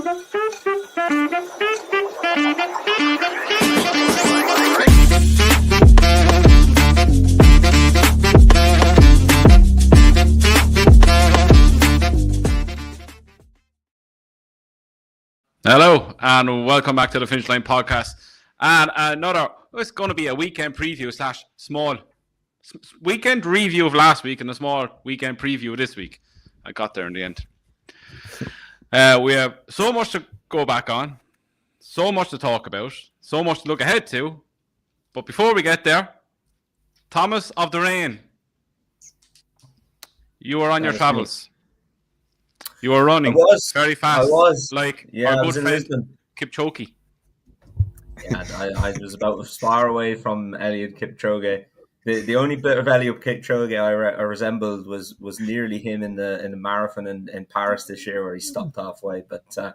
Hello and welcome back to the Finish Line Podcast. And it's going to be a weekend preview / small weekend review of last week and a small weekend preview of this week. I got there in the end. We have so much to go back on, so much to talk about, so much to look ahead to. But before we get there, Thomas of the Rain, you were on your travels. You were running very fast. I was. Like our good friend Kipchoge. Yeah, I was about as far away from Eliud Kipchoge. The only bit of Eliud Kipchoge I resembled was nearly him in the marathon in Paris this year, where he stopped halfway. But I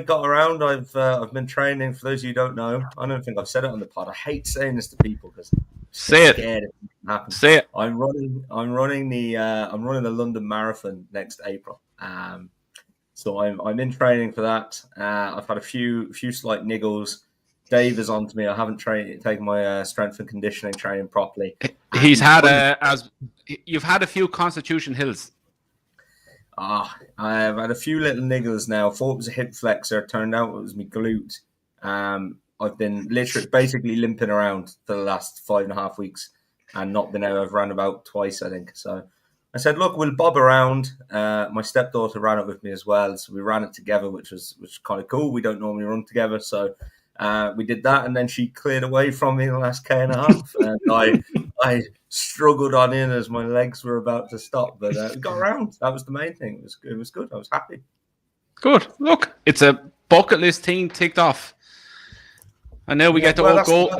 got around. I've been training. For those of you who don't know, I don't think I've said it on the pod. I hate saying this to people because say it. Scared it happens. Say it. I'm running the London Marathon next April. So I'm in training for that. I've had a few slight niggles. Dave is on to me. I haven't taken my strength and conditioning training properly. He's had you've had a few Constitution Hills. I've had a few little niggles now. Thought it was a hip flexor. Turned out it was my glute. I've been basically limping around for the last 5.5 weeks and not been out. I've run about twice, I think. So I said, look, we'll bob around. My stepdaughter ran it with me as well. So we ran it together, which was kind of cool. We don't normally run together. So we did that. And then she cleared away from me in the last K&a-half. And I struggled on in as my legs were about to stop. But we got around. That was the main thing. It was good. I was happy. Good. Look, it's a bucket list thing ticked off. And now we get to all go.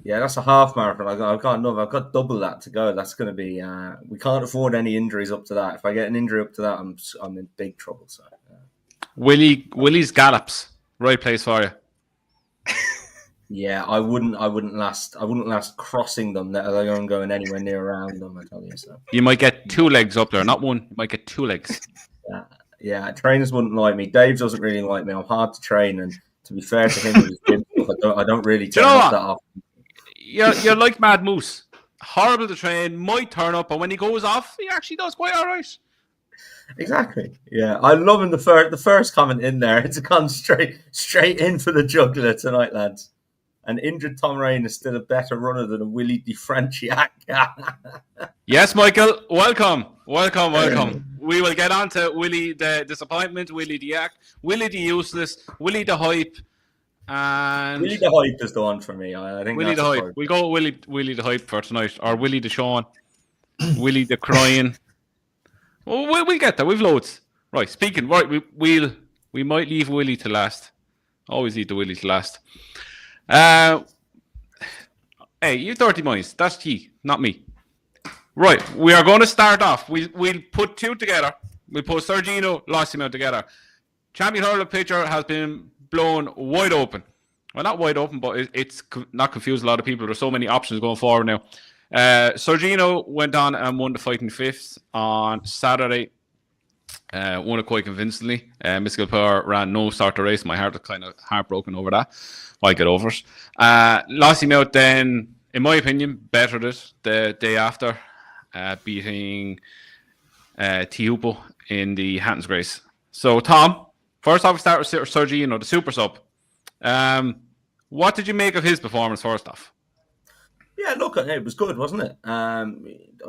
Yeah, that's a half marathon. I've got double that to go. That's going to be. We can't afford any injuries up to that. If I get an injury up to that, I'm in big trouble. So, Willy's gallops, right place for you. Yeah, I wouldn't last crossing them. Let alone going anywhere near around them. I tell you so. You might get 2 legs up there, not one. You might get 2 legs. Yeah. Trainers wouldn't like me. Dave doesn't really like me. I'm hard to train, and to be fair to him, I don't really turn up that often. You're like Mad Moose. Horrible to train, might turn up, but when he goes off, he actually does quite all right. Exactly. Yeah, I'm loving the first comment in there. It's gone straight in for the jugular tonight, lads. An injured Tom Rain is still a better runner than a Willy the Hype. Yes, Michael. Welcome. We will get on to Willy the Disappointment, Willy the Act, Willy the Useless, Willy the Hype. And Willy the Hype is the one for me. I think Willy the Hype. We'll go with Willy the Hype for tonight, or Willy the Sean, Willy the Crying. Well, we'll get there. We've loads. Right. Speaking. Right. We might leave Willy to last. Always leave the Willy to last. Hey, you 30 minds. That's key, not me. Right. We are going to start off. We'll put 2 together. We'll put Sir Gino, Lossiemouth together. Champion hurler picture has been blown wide open. Well, not wide open, but it's not confused a lot of people. There's so many options going forward now. Sir Gino went on and won the Fighting Fifths on Saturday. Won it quite convincingly. Mystical Power ran no start to race. My heart was kind of heartbroken over that. I'll get over it. Lossiemouth then, in my opinion, bettered it the day after, beating Tihupo in the Hatton's race. So, Tom, first off, we start with Sir Gino, the super sub. What did you make of his performance first off? Yeah, look, it was good, wasn't it? I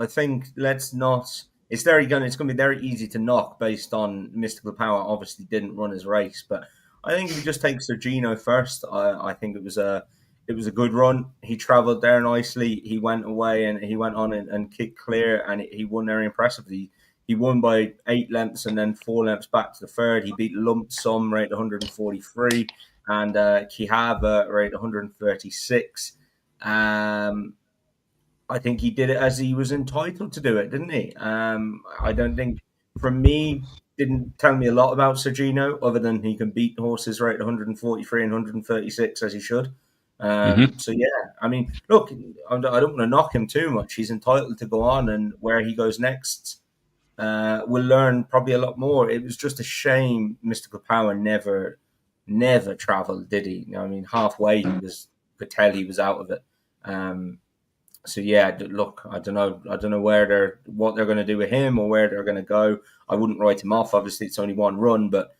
think it's going to be very easy to knock based on Mystical Power. Obviously, didn't run his race, but I think if you just take Sir Gino first, I think it was a good run. He travelled there nicely. He went away and he went on and kicked clear, and he won very impressively. He won by 8 lengths and then 4 lengths back to the third. He beat Lump Sum rate 143 and Kihava rate 136. I think he did it as he was entitled to do it, didn't he? I don't think, from me, didn't tell me a lot about Sir Gino, other than he can beat horses rate 143 and 136 as he should. So, yeah, I mean, look, I don't want to knock him too much. He's entitled to go on, and where he goes next, will learn probably a lot more. It was just a shame Mystical Power never travelled, did he? I mean, halfway could tell he was out of it. So yeah, look, I don't know what they're going to do with him or where they're going to go. I wouldn't write him off. Obviously, it's only one run, but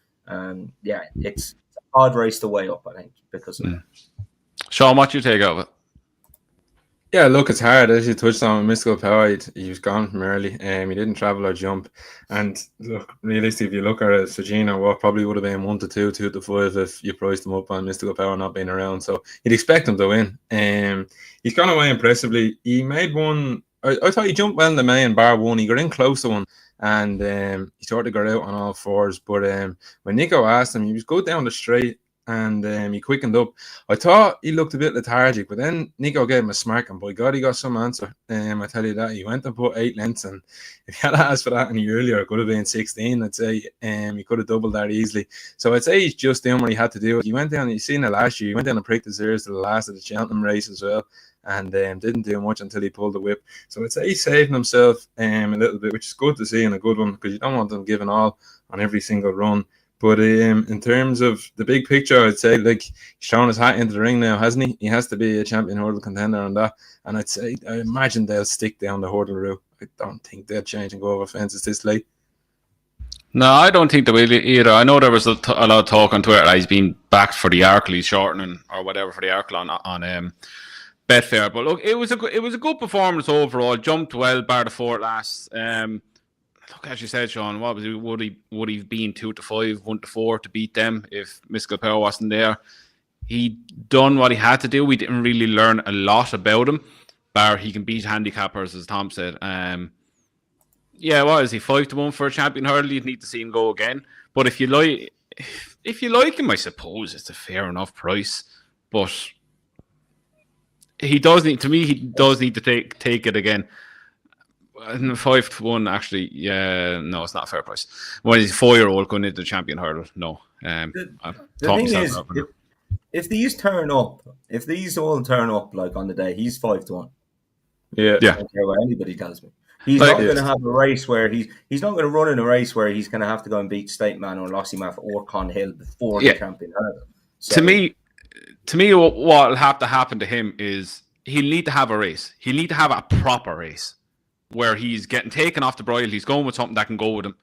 yeah, it's a hard race to weigh up, I think, because of that. Sean, what you take out of it? Yeah, look, it's hard. As you touched on, Mystical Power, he was gone from early. He didn't travel or jump. And look, realistically, if you look at it, so Gino, what probably would have been 1 to 2, 2 to 5 if you priced him up on Mystical Power not being around. So you'd expect him to win. He's gone away impressively. He made one. I thought he jumped well in the main bar one. He got in close to one, and he sort of got out on all fours. But when Nico asked him, he was good down the straight. And he quickened up. I thought he looked a bit lethargic, but then Nico gave him a smack, and by God, he got some answer. I tell you that. He went and put 8 lengths, and if he had asked for that any earlier, it could have been 16, I'd say. He could have doubled that easily. So I'd say he's just doing what he had to do. He went down, you've seen it last year, he went down and pricked his ears to the last of the Cheltenham race as well, and didn't do much until he pulled the whip. So I'd say he's saving himself a little bit, which is good to see and a good one, because you don't want them giving all on every single run. But in terms of the big picture, I'd say, like, he's thrown his hat into the ring now, hasn't he? He has to be a champion hurdle contender on that. And I imagine they'll stick down the hurdle route. I don't think they'll change and go over fences this late. No, I don't think they will either. I know there was a lot of talk on Twitter that he's been backed for the Arkle, he's shortening or whatever for the Arkle on Betfair. But look, it was a good performance overall. Jumped well, bar the fort last. Look, as you said, Sean, what was he? Would he have been 2 to 5, 1 to 4 to beat them if Mystical Power wasn't there? He done what he had to do. We didn't really learn a lot about him, bar he can beat handicappers, as Tom said. Yeah, what is he, 5 to 1 for a champion hurdle? You'd need to see him go again. But if you like him, I suppose it's a fair enough price. But he does need to take it again. 5 to 1, actually, yeah, no, it's not a fair price. When he's a 4-year-old going into the champion hurdle, no. The thing is, if these all turn up like on the day, he's 5 to 1. Yeah. I don't care what anybody tells me. He's not going to have a race where he's not going to run in a race where he's going to have to go and beat State Man or Lossiemouth or Conhill before the champion hurdle. So, to me, what will have to happen to him is he'll need to have a race. He'll need to have a proper race, where he's getting taken off the bridle, he's going with something that can go with him,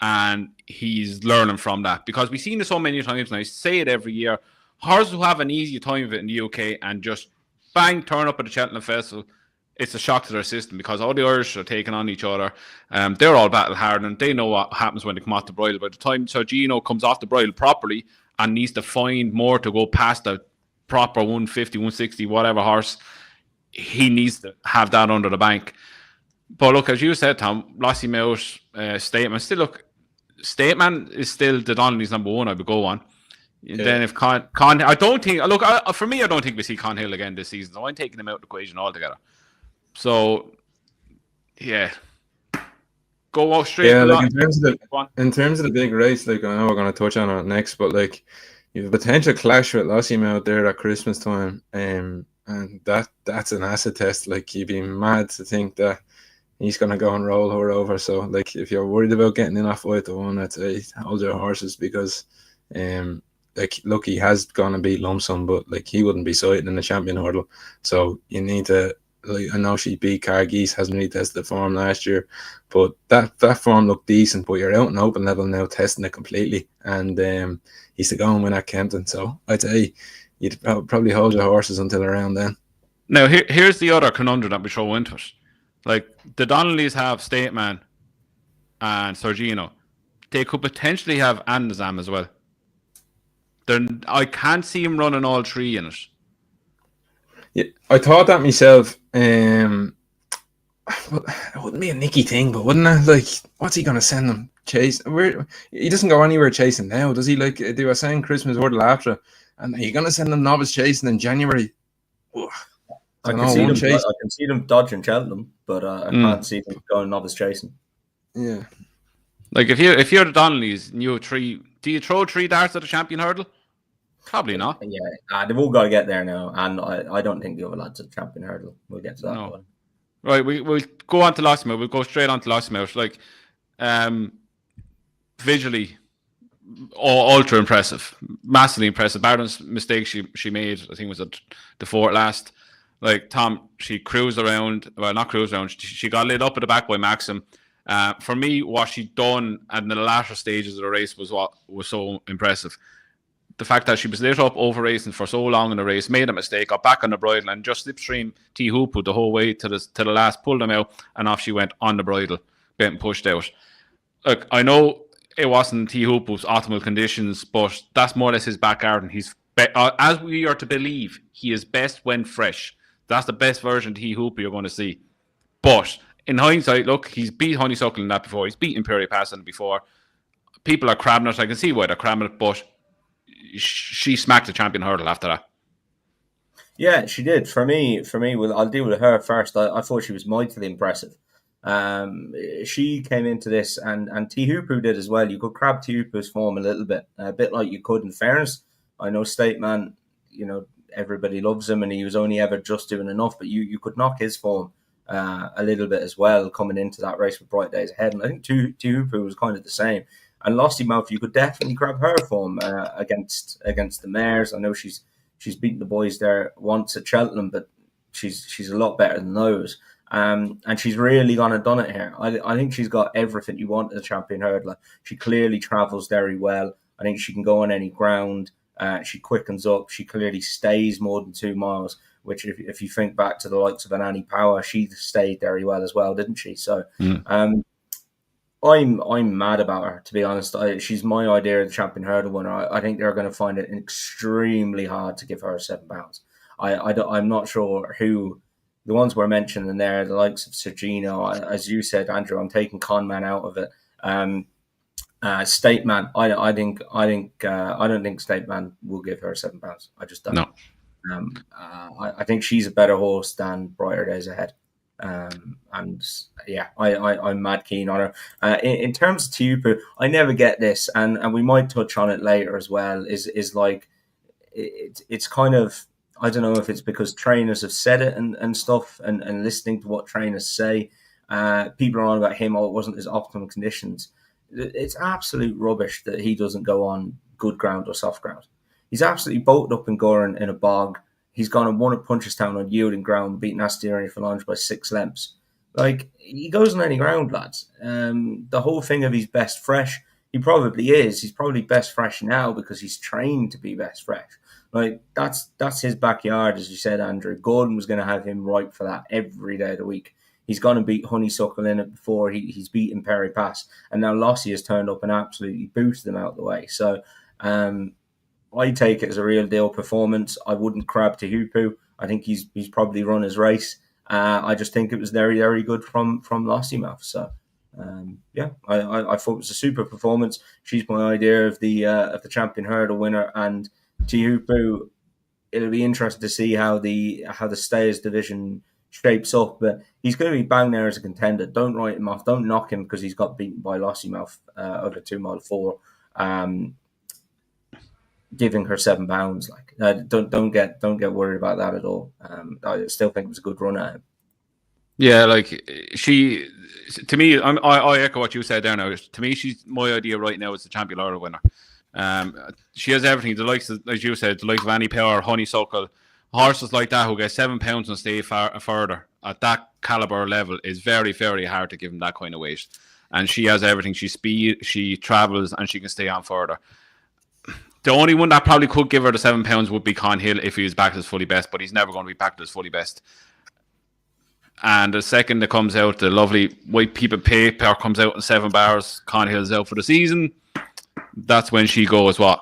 and he's learning from that. Because we've seen it so many times, and I say it every year, horses who have an easy time of it in the UK and just bang, turn up at the Cheltenham Festival, it's a shock to their system, because all the Irish are taking on each other. They're all battle hard, and they know what happens when they come off the bridle. By the time Gino comes off the bridle properly and needs to find more to go past a proper 150, 160, whatever horse, he needs to have that under the bank. But look, as you said, Tom, Lossiemouth, Stateman. Still, look, Stateman is still the Donnelly's number 1. I would go on. Yeah. Then if I don't think. Look, for me, I don't think we see Conhill again this season. So I'm taking him out of the equation altogether. So, yeah, go out straight. Yeah, like in terms of the big race, like I know we're going to touch on it next, but like you have a potential clash with Lossiemouth there at Christmas time, and that's an acid test. Like you'd be mad to think that he's going to go and roll her over. So, like, if you're worried about getting in off 5 to 1, I'd say hold your horses, because, like, look, he has gone and beat Lumsden, but like he wouldn't be sighted in the champion hurdle. So you need to. Like, I know she beat Cargeese, hasn't really tested the form last year, but that form looked decent. But you're out in open level now, testing it completely, and he's to go and win at Kempton. So I'd say you'd probably hold your horses until around then. Now here's the other conundrum that we throw into it. Like, the Donnellys have Stateman and Sergino. They could potentially have Andazam as well. I can't see him running all 3 in it. Yeah, I thought that myself. It wouldn't be a Nicky thing, but wouldn't it? Like, what's he going to send them? Chase? He doesn't go anywhere chasing now, does he? Like, they were saying Christmas hurdle after, and are you going to send them novice chasing in January? I can see them dodging Cheltenham, but I can't see them going novice chasing. Yeah. Like, if you're the Donnellys and you have 3, do you throw 3 darts at the champion hurdle? Probably not. Yeah, they've all got to get there now, and I don't think the other lads at the champion hurdle will get to that one. Right, we'll go on to Lossiemouth. We'll go straight on to Lossiemouth. Like, Visually, ultra impressive, massively impressive. Barron's mistake she made, I think, was at the fort last. Like Tom, she cruised around. Well, not cruised around. She got lit up at the back by Maxim. For me, what she done in the latter stages of the race was what was so impressive. The fact that she was lit up over racing for so long in the race, made a mistake, got back on the bridle, and just slipstream T Hoopu the whole way to the last, pulled them out, and off she went on the bridle, getting pushed out. Look, I know it wasn't T Hoopu's optimal conditions, but that's more or less his back garden. He's as we are to believe, he is best when fresh. That's the best version of T Hoopu you're going to see. But in hindsight, look, he's beat Honeysuckle in that before. He's beat Imperial Pass in it before. People are crabbing it. I can see why they're crabbing it, but she smacked the champion hurdle after that. Yeah, she did. For me, well, I'll deal with her first. I thought she was mightily impressive. She came into this, and T Hoopu did as well. You could crab T Hoopu's form a bit like you could in fairness. I know State Man, everybody loves him, and he was only ever just doing enough, but you could knock his form a little bit as well coming into that race with bright days ahead. And I think T Hoopu was kind of the same. And Lossiemouth, you could definitely grab her form against the mares. I know she's beaten the boys there once at Cheltenham, but she's a lot better than those. And she's really gone and done it here. I think she's got everything you want as a champion hurdler. She clearly travels very well. I think she can go on any ground. She quickens up. She clearly stays more than 2 miles, which if you think back to the likes of an Annie Power, she stayed very well as well, didn't she? So I'm mad about her, to be honest. She's my idea of the champion hurdle winner. I think they're going to find it extremely hard to give her £7. I'm not sure who. The ones we're mentioning there, the likes of Sir Gino, as you said, Andrew, I'm taking Conman out of it. State Man, I don't think State Man will give her £7. I just don't. No. I think she's a better horse than Brighter Days Ahead. And yeah, I'm mad keen on her. In terms of Tupu, I never get this, and we might touch on it later as well. Is like it's kind of. I don't know if it's because trainers have said it and stuff, and listening to what trainers say. People are on about him, it wasn't his optimum conditions. It's absolute rubbish that he doesn't go on good ground or soft ground. He's absolutely bolted up in Goran in a bog. He's gone and won at Punchestown on yielding ground, beating Astieri for lunge by 6 lengths. Like, he goes on any ground, lads. The whole thing of he's best fresh, he probably is. He's probably best fresh now because he's trained to be best fresh. Like, that's his backyard, as you said, Andrew. Gordon was going to have him ripe for that every day of the week. He's going to beat Honeysuckle in it before. He's beaten Perry Pass. And now Lossy has turned up and absolutely boosted them out of the way. So I take it as a real deal performance. I wouldn't crab to Hoopu. I think he's probably run his race. I just think it was very, very good from Lossiemouth. So, yeah, I thought it was a super performance. She's my idea of the champion hurdle winner. And Tihupu, it'll be interesting to see how the Stayers division shapes up, but he's going to be bang there as a contender. Don't write him off. Don't knock him because he's got beaten by Lossiemouth over 2 mile 4. Giving her £7, like don't get worried about that at all. I still think it was a good run at him. Yeah, like to me, I echo what you said there. Now, to me, she's my idea right now is the champion hurdle winner. She has everything. The likes of, as you said, the likes of Annie Power, Honeysuckle, horses like that who get £7 and stay further at that caliber level is very, very hard to give them that kind of weight. And she has everything. She speed, she travels, and she can stay on further. The only one that probably could give her the £7 would be Con Hill if he was back at his fully best, but he's never going to be back at his fully best. And the second that comes out, the lovely white paper comes out in 7 bars. Con Hill's out for the season. That's when she goes, 6-4,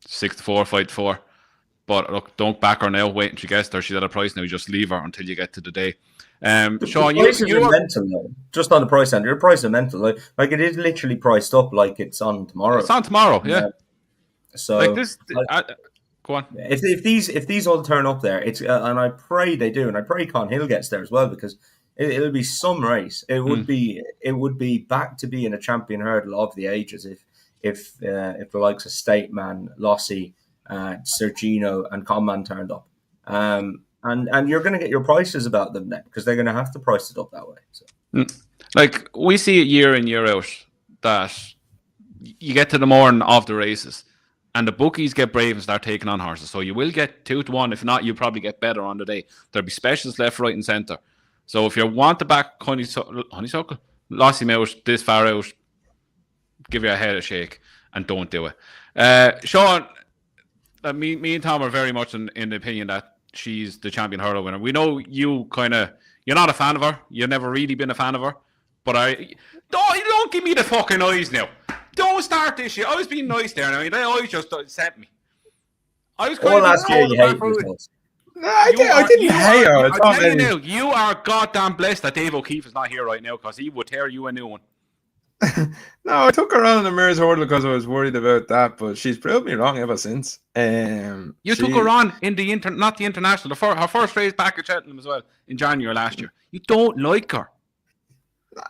5-4. But look, don't back her now. Wait until she gets there. She's at a price now. You just leave her until you get to the day. Sean, the prices are mental, though. Just on the price end, your price is mental. Like it is literally priced up like it's on tomorrow. It's on tomorrow, yeah. So like this, go on. If these all turn up there, it's and I pray they do, and I pray Con Hill gets there as well because it'll be some race. It would be back to being a champion hurdle of the ages if the likes of State Man, Lossy, Sir Gino, and Conman turned up. And you're going to get your prices about them then because they're going to have to price it up that way. So. Like, we see it year in, year out that you get to the morning of the races and the bookies get brave and start taking on horses. So you will get 2-1. If not, you'll probably get better on the day. There'll be specials left, right, and centre. So if you want to back Honeysuckle, Lossiemouth this far out, give your head a shake and don't do it. Sean, me and Tom are very much in the opinion that she's the champion hurdle winner. We know you're not a fan of her. You've never really been a fan of her. But don't give me the fucking eyes now. Don't start this shit. I was being nice there. I mean, they always just sent me. I was all last year you hated yourselves. No, I didn't hate her. I'm telling you now, you are goddamn blessed that Dave O'Keefe is not here right now because he would tear you a new one. No, I took her on in the Mirrors Hurdle because I was worried about that, but she's proved me wrong ever since. You took her on in the not the international, her first race back at Cheltenham as well in January last year. You don't like her. No,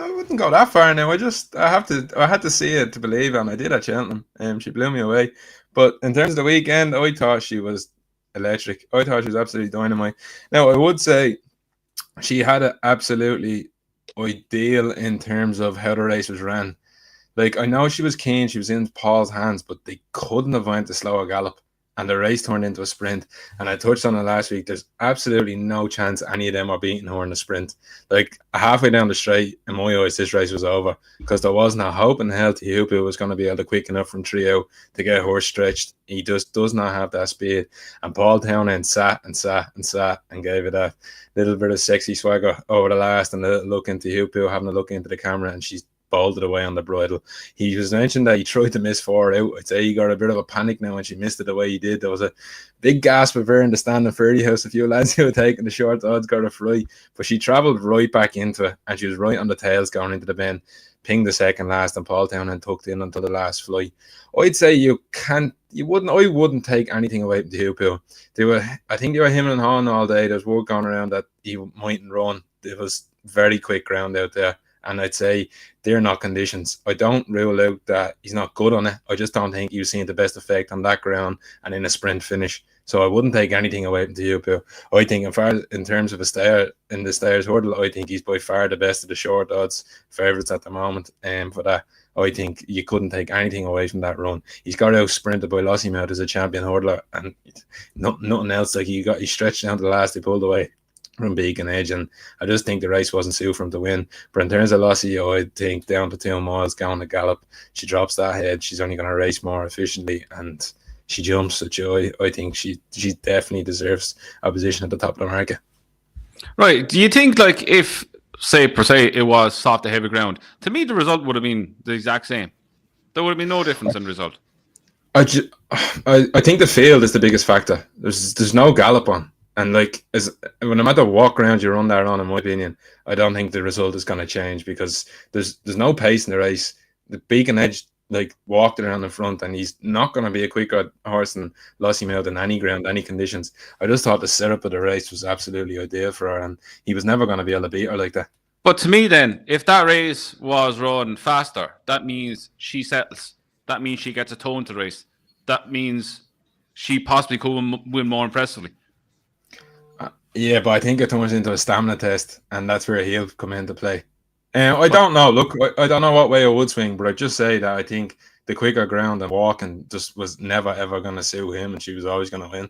I wouldn't go that far now. I had to see it to believe it, and I did at Cheltenham. She blew me away. But in terms of the weekend, I thought she was electric. I thought she was absolutely dynamite. Now, I would say she had it absolutely ideal in terms of how the race was ran. Like, I know she was keen, she was in Paul's hands, but they couldn't have went to slower gallop, and the race turned into a sprint. And I touched on it last week. There's absolutely no chance any of them are beating her in a sprint. Like, halfway down the straight, in my eyes, this race was over because there wasn't a hope in hell Teahupoo was going to be able to quick enough from 3 out to get her stretched. He just does not have that speed. And Paul Townend sat and gave it that little bit of sexy swagger over the last, and a little look into Teahupoo, having a look into the camera, and she's bolted away on the bridle. He was mentioned that he tried to miss 4 out. I'd say he got a bit of a panic now when she missed it the way he did. There was a big gasp of her in the stand in Ferdy House. A few lads who were taking the short odds got her free, but she travelled right back into it, and she was right on the tails going into the bend, pinged the second last, and Paul Townend tucked in until the last fly. I'd say I wouldn't take anything away from Teahupoo. I think they were him and Han all day. There's word going around that he mightn't run. It was very quick ground out there. And I'd say they're not conditions. I don't rule out that he's not good on it. I just don't think he was seeing the best effect on that ground and in a sprint finish. So I wouldn't take anything away from Teahupoo. I think in terms of a stayer in the Stayers hurdle, I think he's by far the best of the short odds favourites at the moment. And for that, I think you couldn't take anything away from that run. He's got out sprinted by Lossiemouth as a champion hurdler, and nothing else. Like he stretched down to the last, he pulled away from Beacon Edge, and I just think the race wasn't suited for him to win. But in terms of Lossie, I think down to 2 miles going to gallop, she drops that head, she's only going to race more efficiently, and she jumps at joy. I think she definitely deserves a position at the top of the market. Right. Do you think, like, if per se it was soft to heavy ground, to me the result would have been the exact same? There would have been no difference in the result. I think the field is the biggest factor. There's no gallop on. And no matter what ground you run that on, in my opinion, I don't think the result is going to change because there's no pace in the race. The Beacon Edge walked around in front, and he's not going to be a quicker horse than Lossiemouth in any ground, any conditions. I just thought the setup of the race was absolutely ideal for her, and he was never going to be able to beat her like that. But to me, then, if that race was run faster, that means she settles. That means she gets a tone to the race. That means she possibly could win more impressively. Yeah, but I think it turns into a stamina test, and that's where he'll come into play. I don't know. Look, I don't know what way it would swing, but I'd just say that I think the quicker ground and walking just was never, ever going to suit him, and she was always going to win.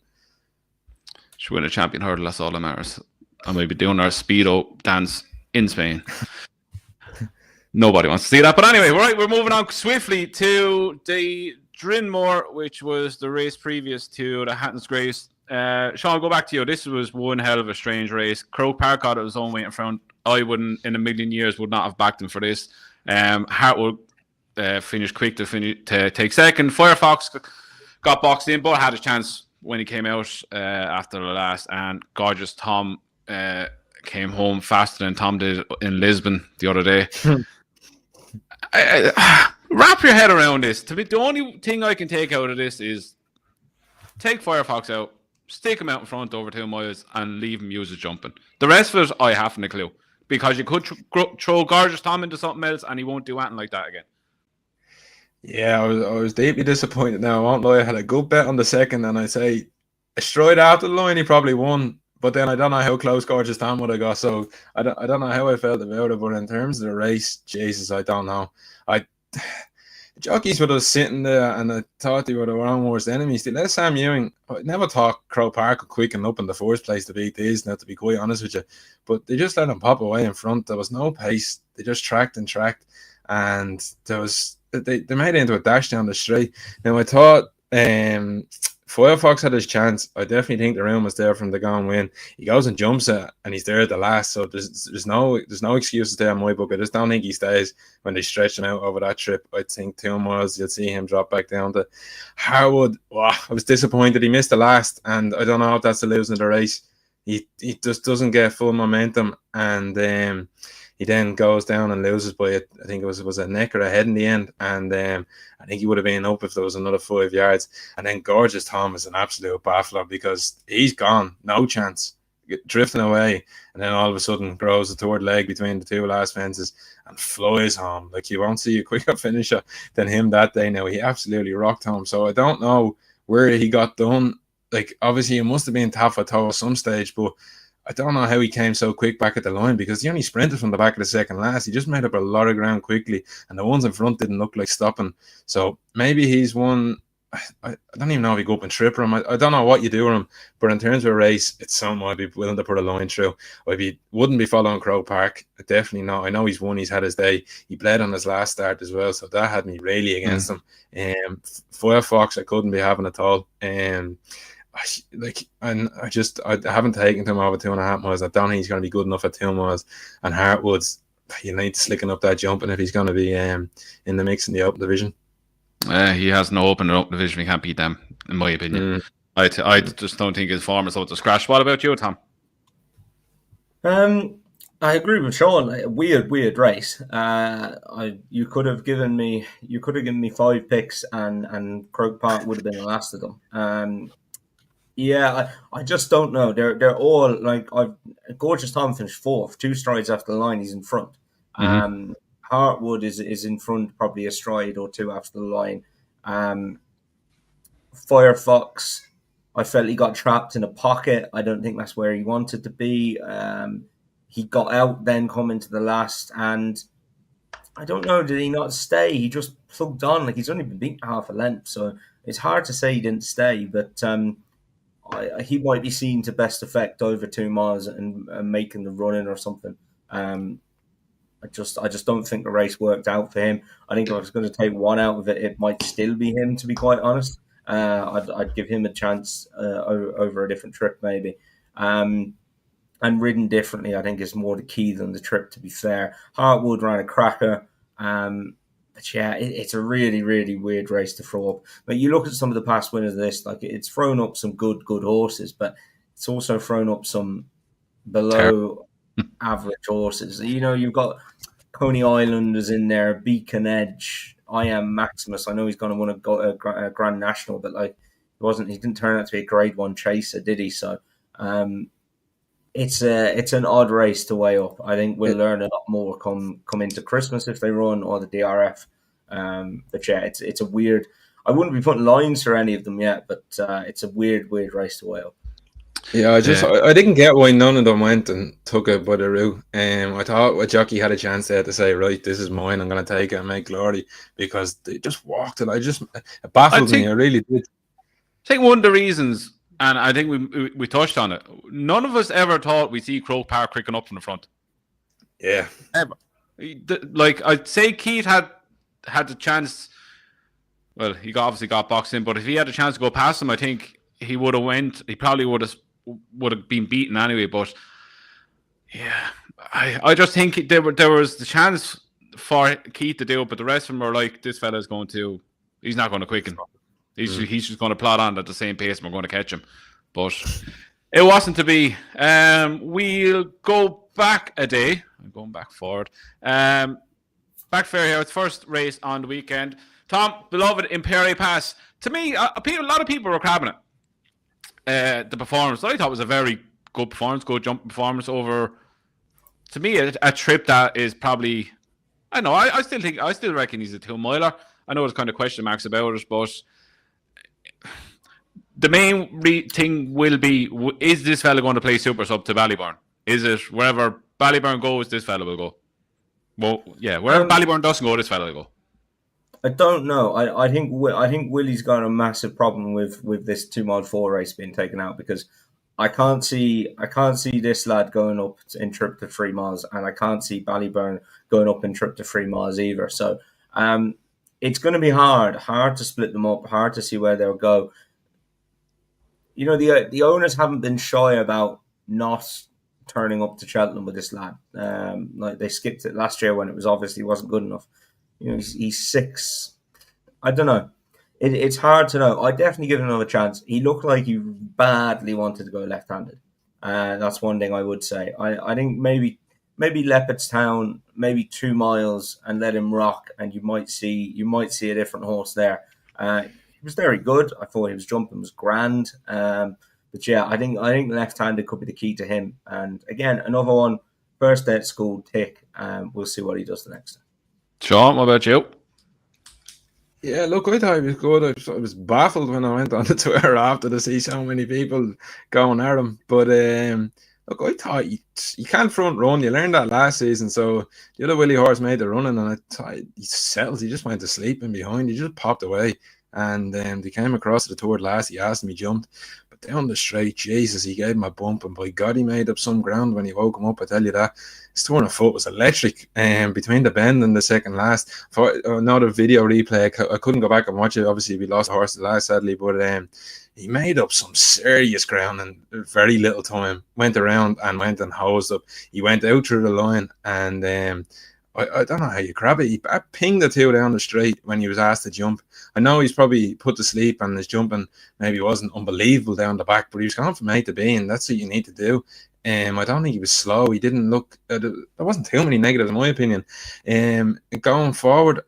She win a champion hurdle, that's all that matters. I might be doing our Speedo dance in Spain. Nobody wants to see that. But anyway, right, we're moving on swiftly to the Drinmore, which was the race previous to the Hatton's Grace. Sean, I'll go back to you. This was one hell of a strange race. Croke Park got his own weight in front. I wouldn't, in a million years, would not have backed him for this. Hartwood finished quick to take second. Firefox got boxed in, but had a chance when he came out after the last. And Gorgeous Tom came home faster than Tom did in Lisbon the other day. Wrap your head around this. To me, the only thing I can take out of this is take Firefox out, stick him out in front over 2 miles, and leave him use his jumping. The rest of it, I haven't a clue. Because you could throw Gorgeous Tom into something else, and he won't do anything like that again. Yeah, I was deeply disappointed now. I won't lie, I had a good bet on the second, and I'd say straight after the line he probably won. but then I don't know how close Gorgeous Tom would have got. So I don't know how I felt about it. But in terms of the race, Jesus, I don't know. Jockeys were just sitting there, and I thought they were the wrong worst enemies. They let Sam Ewing. I never thought Croke Park would quicken up in the first place to beat these. Now, to be quite honest with you, but they just let him pop away in front. There was no pace. They just tracked, and there was they made it into a dash down the straight. Now I thought Firefox had his chance. I definitely think the room was there for him to go and win. He goes and jumps it, and he's there at the last. So there's no excuses there in my book. I just don't think he stays when they stretch him out over that trip. I think 2 miles, you'll see him drop back down to Harwood. Wow, I was disappointed. He missed the last, and I don't know if that's the losing of the race. He just doesn't get full momentum, and he then goes down and loses by, I think it was a neck or a head in the end. And I think he would have been up if there was another 5 yards. And then Gorgeous Tom is an absolute baffler because he's gone. No chance. Drifting away. And then all of a sudden grows the third leg between the 2 last fences and flies home. Like, you won't see a quicker finisher than him that day. Now, he absolutely rocked home. So I don't know where he got done. Like, obviously, he must have been tap for toe at some stage, but I don't know how he came so quick back at the line because he only sprinted from the back of the second last. He just made up a lot of ground quickly, and the ones in front didn't look like stopping. So maybe he's one. I don't even know if he go up and trip him. I don't know what you do with him, but in terms of a race, it's something I'd be willing to put a line through. Wouldn't be following Croke Park. Definitely not. I know he's won. He's had his day. He bled on his last start as well, so that had me really against him. Firefox, I couldn't be having at all. I haven't taken him over 2.5 miles. I don't think he's going to be good enough at 2 miles. And Hartwood's, you need to slicken up that jumping if he's going to be in the mix in the open division. He has no open division. We can't beat them, in my opinion. I just don't think his form is up to scratch. What about you, Tom? I agree with Sean. A weird race. You could have given me 5 picks, and Croke Park would have been the last of them. Yeah, I just don't know. They're all like Gorgeous Tom finished 4th, 2 strides after the line. He's in front. Hartwood is in front, probably a stride or 2 after the line. Firefox, I felt he got trapped in a pocket. I don't think that's where he wanted to be. He got out, then coming to the last, and I don't know. Did he not stay? He just plugged on. Like, he's only been beaten half a length, so it's hard to say he didn't stay, but. He might be seen to best effect over 2 miles and making the run in or something. I just don't think the race worked out for him. I think if I was going to take one out of it, it might still be him, to be quite honest. I'd give him a chance over a different trip, maybe. And ridden differently, I think, is more the key than the trip, to be fair. Hartwood ran a cracker. But yeah, it's a really, really weird race to throw up. But you look at some of the past winners of this, like, it's thrown up some good horses, but it's also thrown up some below average horses. You know, you've got Coney Islanders in there, Beacon Edge, I Am Maximus. I know he's going to win a Grand National, but like, he didn't turn out to be a Grade 1 chaser, did he? So it's an odd race to weigh up. I think we'll learn a lot more come into Christmas if they run, or the DRF. But yeah, it's a weird. I wouldn't be putting lines for any of them yet, but it's a weird race to weigh up. Yeah, I didn't get why none of them went and took it by the route. I thought a jockey had a chance there to say, right, this is mine, I'm going to take it and make glory, because they just walked it. It baffled me. I really did. I think one of the reasons, and I think we touched on it, none of us ever thought we'd see Croke Park cricking up from the front. Yeah. Ever. Like, I'd say Keith had the chance. Well, he obviously got boxed in, but if he had a chance to go past him, I think he would have went. He probably would have been beaten anyway. But yeah, I just think there was the chance for Keith to do it, but the rest of them were like, this fella's he's not going to quicken. He's just going to plod on at the same pace, and we're going to catch him. But it wasn't to be. We'll go back a day. I'm going back forward. Back fair here. It's first race on the weekend. Tom, beloved Imperi Pass. To me, a lot of people were crabbing it. The performance, I thought, was a very good performance, good jump performance over. To me, a trip that is probably. I know. I still reckon he's a 2 miler. I know there's kind of question marks about it, but the main thing will be: is this fella going to play super sub to Ballyburn? Is it wherever Ballyburn goes, this fella will go? Well, yeah, wherever Ballyburn doesn't go, this fella will go. I don't know. I think Willy's got a massive problem with this 2 mile 4 race being taken out, because I can't see this lad going up in trip to 3 miles, and I can't see Ballyburn going up in trip to 3 miles either. So it's going to be hard to split them up, hard to see where they'll go. You know, the owners haven't been shy about not turning up to Cheltenham with this lad. Like they skipped it last year when it was obviously wasn't good enough. You know, he's 6. I don't know. It's hard to know. I'd definitely give him another chance. He looked like he badly wanted to go left-handed. That's one thing I would say. I think maybe Leopardstown, maybe 2 miles, and let him rock, and you might see a different horse there. He was very good. I thought his jumping was grand. But yeah, I think left-handed could be the key to him. And again, another one, first day at school, tick. We'll see what he does the next time. Sean, what about you? Yeah, look, I thought he was good. I was baffled when I went on the Twitter after to see so many people going at him. But look, I thought you can't front run. You learned that last season. So the other Willy horse made the running, and I thought he settled. He just went to sleep in behind. He just popped away. And they came across the third last. He asked him, he jumped. But down the straight, Jesus, he gave him a bump. And by God, he made up some ground when he woke him up. I tell you that. His turn of foot was electric between the bend and the second last. For another video replay, I couldn't go back and watch it. Obviously, we lost a horse the last, sadly. But he made up some serious ground in very little time. Went around and went and hosed up. He went out through the line and I don't know how you grab it. He pinged the 2 down the straight when he was asked to jump. I know he's probably put to sleep and his jumping maybe wasn't unbelievable down the back, but he was going from A to B, and that's what you need to do. I don't think he was slow. He didn't look. There wasn't too many negatives in my opinion. Going forward,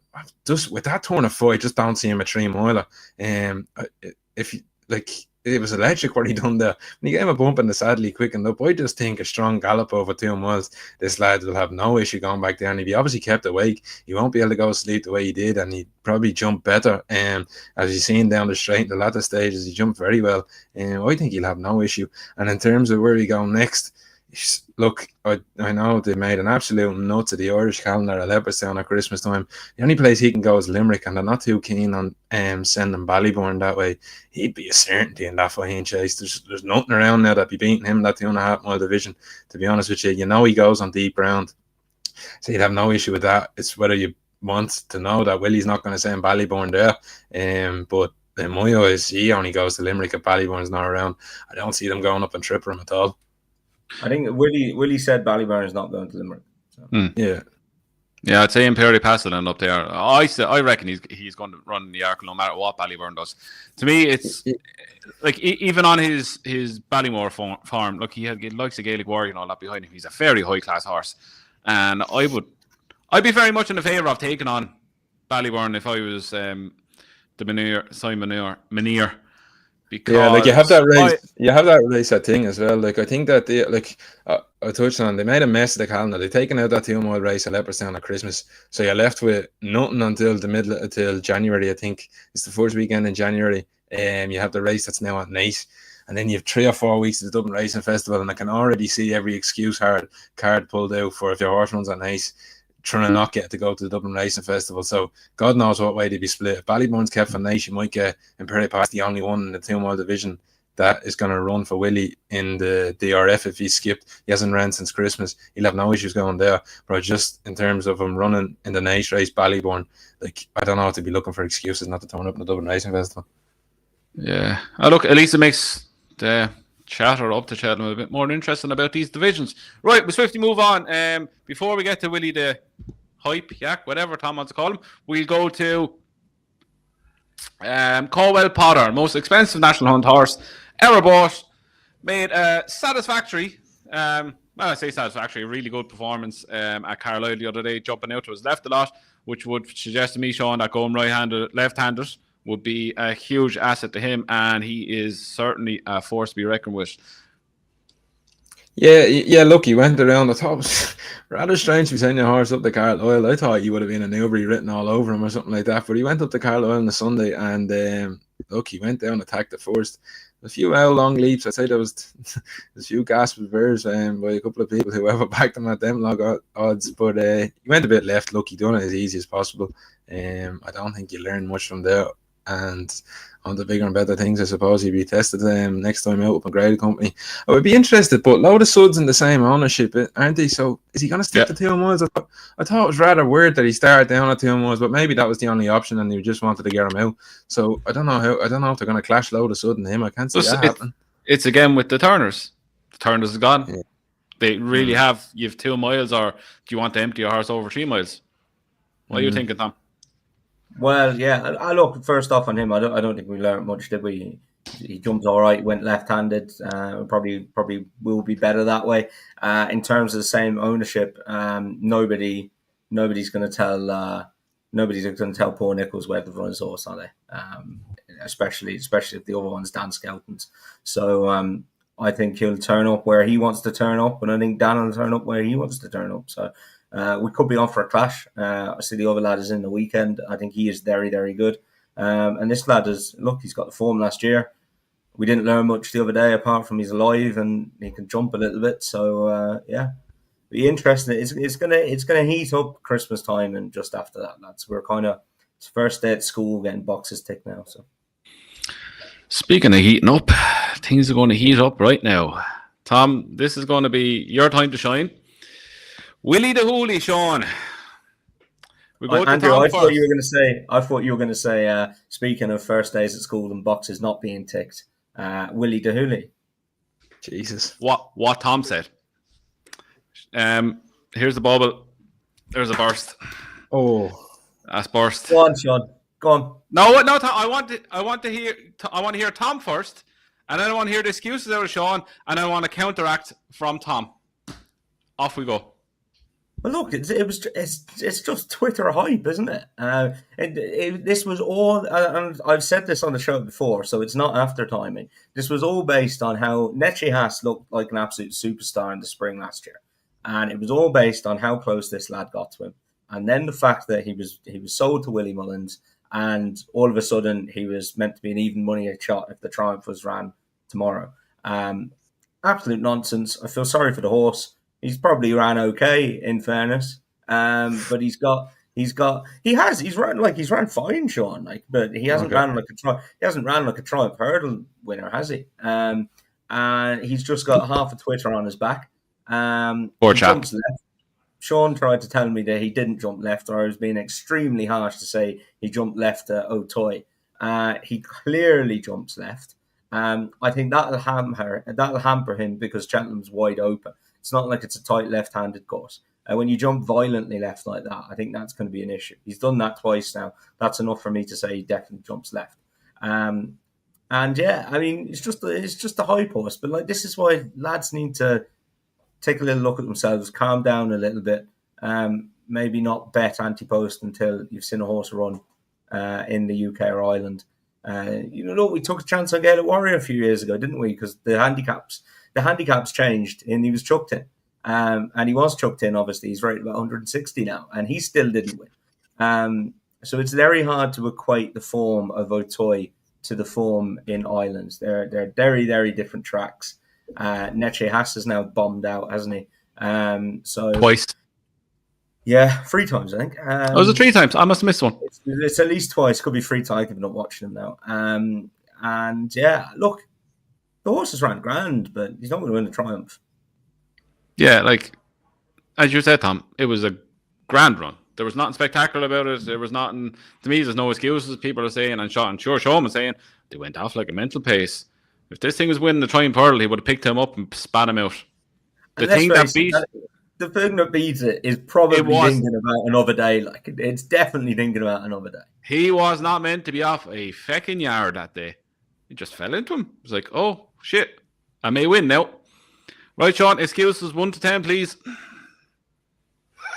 just with that turn of foot, I just don't see him a 3 miler. If you, like, it was electric what he done there. When he gave him a bump and the sadly quickened up, I just think a strong gallop over 2 miles, this lad will have no issue going back down. If he obviously kept awake, he won't be able to go to sleep the way he did, and he'd probably jump better. As you've seen down the straight in the latter stages, he jumped very well. I think he'll have no issue. And in terms of where we go next, look, I know they made an absolute nuts of the Irish calendar at Leopardstown at Christmas time. The only place he can go is Limerick, and they're not too keen on sending Ballyburn that way. He'd be a certainty in that Faheen Chase. There's nothing around there that'd be beating him in that 2.5 mile division, to be honest with you. You know he goes on deep ground, so you'd have no issue with that. It's whether you want to know that Willy's not going to send Ballyburn there. But in my eyes, he only goes to Limerick if Ballyburn's not around. I don't see them going up and tripping him at all. I think Willy said Ballyburn is not going to Limerick. So. Yeah, I'd say Imperi Pasadena up there. I reckon he's going to run the Arkle no matter what Ballyburn does. To me, it's like even on his Ballymore farm, look, he likes a Gaelic Warrior and all that behind him. He's a very high class horse, and I'd be very much in the favour of taking on Ballyburn if I was the Simon Menier. Because yeah, like you have that race at thing as well. Like I think that I touched on, they made a mess of the calendar. They've taken out that 2 mile race at Leopardstown at Christmas, so you're left with nothing until January. I think it's the first weekend in January. You have the race that's now at Nice, and then you have 3 or 4 weeks of the Dublin Racing Festival, and I can already see every excuse card pulled out for if your horse runs at Nice, trying to not get to go to the Dublin Racing Festival. So God knows what way they'd be split. If Ballyburn's kept for Nice, you might get Imperial Pass the only one in the 2 mile division that is going to run for Willy in the DRF if he's skipped. He hasn't ran since Christmas. He'll have no issues going there. But just in terms of him running in the Nice race, Ballyburn, like I don't know if to be looking for excuses not to turn up in the Dublin Racing Festival. Yeah. Look, at least it makes the chatter up to Cheltenham a bit more interesting about these divisions. Right, we'll swiftly move on. Before we get to Willy the Hype, Yak, whatever Tom wants to call him, we'll go to Corwell Potter, most expensive national hunt horse ever bought. Made a satisfactory, well, I say satisfactory, a really good performance at Carlisle the other day, jumping out to his left a lot, which would suggest to me, Sean, that going right-handed, left-handers would be a huge asset to him, and he is certainly a force to be reckoned with. Yeah. Look, he went around. I thought it was rather strange to be sending your horse up to Carlisle. I thought he would have been a Newbury written all over him or something like that. But he went up to Carlisle on the Sunday, and look, he went down, attacked it first. A few long leaps. I'd say there was a few gasps of bears by a couple of people whoever backed him at them log odds. But he went a bit left. Look, he done it as easy as possible. I don't think you learn much from there. And on the bigger and better things, I suppose he'd be tested next time out up in Grade Company. I would be interested, but a load of suds in the same ownership, aren't they? So is he going to stick to 2 miles? I thought it was rather weird that he started down at 2 miles, but maybe that was the only option and they just wanted to get him out. So I don't know if they're going to clash load of sud in him. I can't see that happening. It's again with the Turners. The Turners is gone. Yeah. They really have. You have 2 miles, or do you want to empty your horse over 3 miles? What are you thinking, Tom? Well, yeah. I look, first off on him, I don't think we learned much, did we? He jumped all right, went left-handed. Probably will be better that way. In terms of the same ownership, nobody's going to tell Paul Nichols where to run his horse, are they? Especially if the other one's Dan Skelton's. So I think he'll turn up where he wants to turn up, and I think Dan will turn up where he wants to turn up. So we could be on for a clash. I see the other lad is in the weekend. I think he is very, very good. And this lad he's got the form last year. We didn't learn much the other day apart from he's alive and he can jump a little bit. So be interesting. It's gonna heat up Christmas time and just after that, lads. We're it's first day at school getting boxes ticked now. So speaking of heating up, things are going to heat up right now. Tom, this is going to be your time to shine. Willy the Holy, Sean. Andrew, I thought you were going to say. Speaking of first days at school and boxes not being ticked, Willy the Holy. Jesus, what Tom said. Here's the bubble. There's a burst. Oh, that's burst. Go on, Sean. Go on. No, Tom, I want to hear Tom first, and then I want to hear the excuses out of Sean, and I want to counteract from Tom. Off we go. Well, look, it's just Twitter hype, isn't it? This was all, and I've said this on the show before, so it's not after timing. This was all based on how Neche Haas looked like an absolute superstar in the spring last year, and it was all based on how close this lad got to him, and then the fact that he was sold to Willie Mullins, and all of a sudden he was meant to be an even money shot if the Triumph was ran tomorrow. Absolute nonsense. I feel sorry for the horse. He's probably ran okay, in fairness, but he's ran fine, Sean. But he hasn't ran like a Triumph hurdle winner, has he? And he's just got half a Twitter on his back. Poor chap. Sean tried to tell me that he didn't jump left, or I was being extremely harsh to say he jumped left at O'Toy. He clearly jumps left. I think that'll hamper him because Cheltenham's wide open. It's not like it's a tight left-handed course. When you jump violently left like that, I think that's going to be an issue. He's done that twice now. That's enough for me to say he definitely jumps left. And yeah, I mean, it's just a high horse. But this is why lads need to take a little look at themselves, calm down a little bit. Maybe not bet anti-post until you've seen a horse run in the UK or Ireland. We took a chance on Gaelic Warrior a few years ago, didn't we? Because the handicaps changed and he was chucked in. And he was chucked in, obviously. He's rated about 160 now, and he still didn't win. So it's very hard to equate the form of O'Toy to the form in Ireland. They're very, very different tracks. Neche Haas has now bombed out, hasn't he? Twice. Yeah, 3 times, I think. Was it 3 times? I must have missed one. It's at least twice. Could be 3 times if I'm not watching him now. And yeah, look, the horse has ran grand, but he's not going to win the Triumph. Yeah, as you said, Tom, it was a grand run. There was nothing spectacular about it. There was nothing, to me, there's no excuses, people are saying, and Sean was saying, they went off like a mental pace. If this thing was winning the Triumph Hurdle, he would have picked him up and spat him out. The thing that beat it is probably thinking about another day. It's definitely thinking about another day. He was not meant to be off a fecking yard that day. He just fell into him. It was like, oh, shit, I may win now. Right, Sean, excuses 1 to 10, please.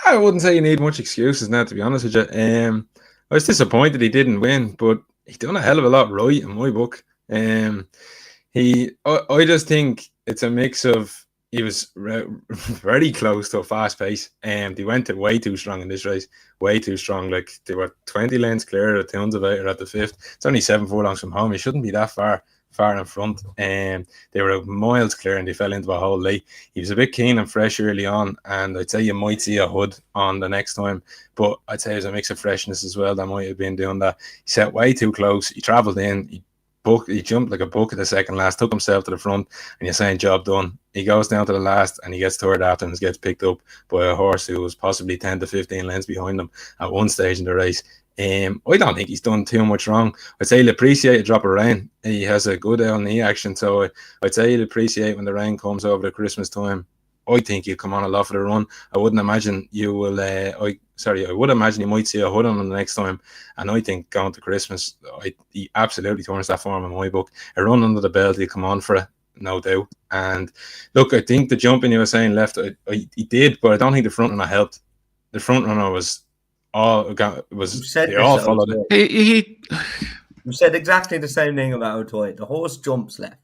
I wouldn't say you need much excuses now, to be honest with you. I was disappointed he didn't win, but he done a hell of a lot right in my book. I just think it's a mix of he was very close to a fast pace. They went it way too strong in this race, way too strong. Like they were 20 lengths clear of the tons of eight at the fifth. It's only 7 furlongs from home. He shouldn't be that far in front. They were miles clear and they fell into a hole late. He was a bit keen and fresh early on, and I'd say you might see a hood on the next time, but I'd say there's a mix of freshness as well that might have been doing that. He set way too close. He travelled in. He jumped like a buck at the second last, took himself to the front, and you're saying job done. He goes down to the last and he gets third after and gets picked up by a horse who was possibly 10 to 15 lengths behind him at one stage in the race. I don't think he's done too much wrong. I'd say he'll appreciate a drop of rain. He has a good L&E action, so I'd say he'll appreciate when the rain comes over the Christmas time. I think he'll come on a lot for the run. I wouldn't imagine you will. I would imagine you might see a hood on him the next time. And I think going to Christmas, he absolutely turns that form in my book. A run under the belt, he'll come on for it, no doubt. And look, I think the jumping you were saying left, he did, but I don't think the front runner helped. The front runner they all followed it. You said exactly the same thing about Otoy. The horse jumps left.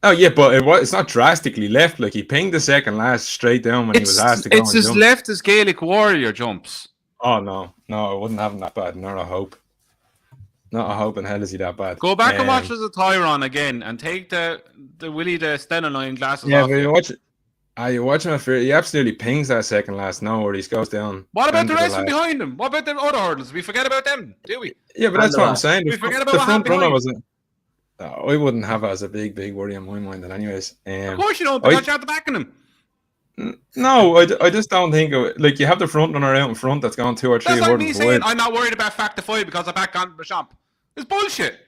Oh yeah, but it's not drastically left. Like he pinged the second last straight down when he was asked to go. It's as left as Gaelic Warrior jumps. Oh no, I wouldn't have him that bad. Not a hope. Not a hope in hell is he that bad. Go back and watch as a Tyron again, and take the Willy the Stenoline glasses off. Yeah, but you watch it. You watch him. He absolutely pings that second last. No, where he goes down. What about the rest from behind him? What about the other hurdles? We forget about them, do we? Yeah, but that's what I'm saying. We forget about the what front runner behind. wasn't. I wouldn't have it as a big worry in my mind. Anyways, of course you don't, because you're at the back of him. No, I just don't think like you have the front runner out in front that's gone 2 or 3 That's like me saying wide. I'm not worried about Factor 5 because I back on the shop. It's bullshit.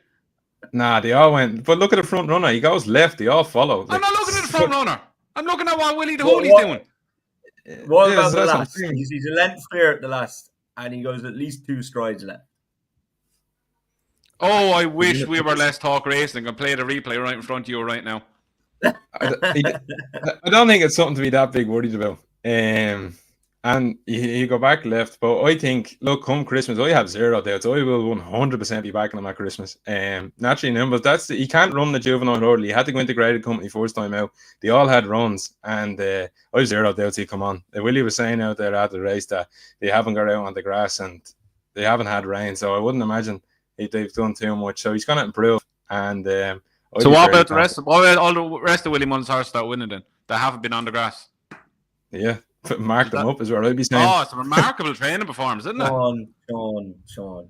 Nah, they all went. But look at the front runner. He goes left. They all follow. I'm not looking at the front runner. I'm looking at what Willy the Holy's doing. What about the last? He's a length clear at the last, and he goes at least 2 strides left. Oh, I wish we were less talk racing and play the replay right in front of you right now. I don't think it's something to be that big worried about. And you go back left, but I think, look, come Christmas, I have 0 doubts. I will 100% be backing him at Christmas. Naturally, numbers. He can't run the juvenile hurdle. He had to go into graded company first time out. They all had runs, and I have 0 doubts he'd come on. Willie was saying out there at the race that they haven't got out on the grass and they haven't had rain, so I wouldn't imagine they've done too much. So he's going to improve. And so what about the rest? What about all the rest of Willie Munn's horses that winning then that haven't been on the grass? Yeah. Mark them up is what I'd be saying. Oh, it's a remarkable training performance, isn't it? Sean.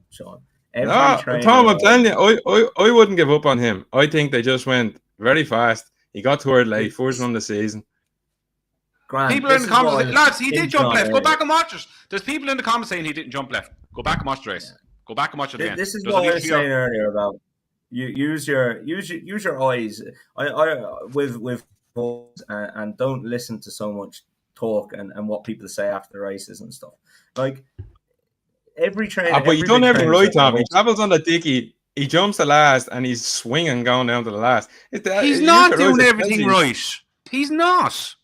Tom, I'm telling you, I wouldn't give up on him. I think they just went very fast. He got to her late, first run of the season. Grant, people in the comments saying, lads, he did jump left. Go back and watch it. There's people in the comments saying he didn't jump left. Go back and watch the race. Go back and watch it again. This is what I was saying earlier about you use your eyes. I with and don't listen to so much talk and what people say after races and stuff. Like every trainer, but you done everything right, Tom. He travels on the dicky. He jumps the last, and he's swinging going down to the last. He's not doing everything right. He's not.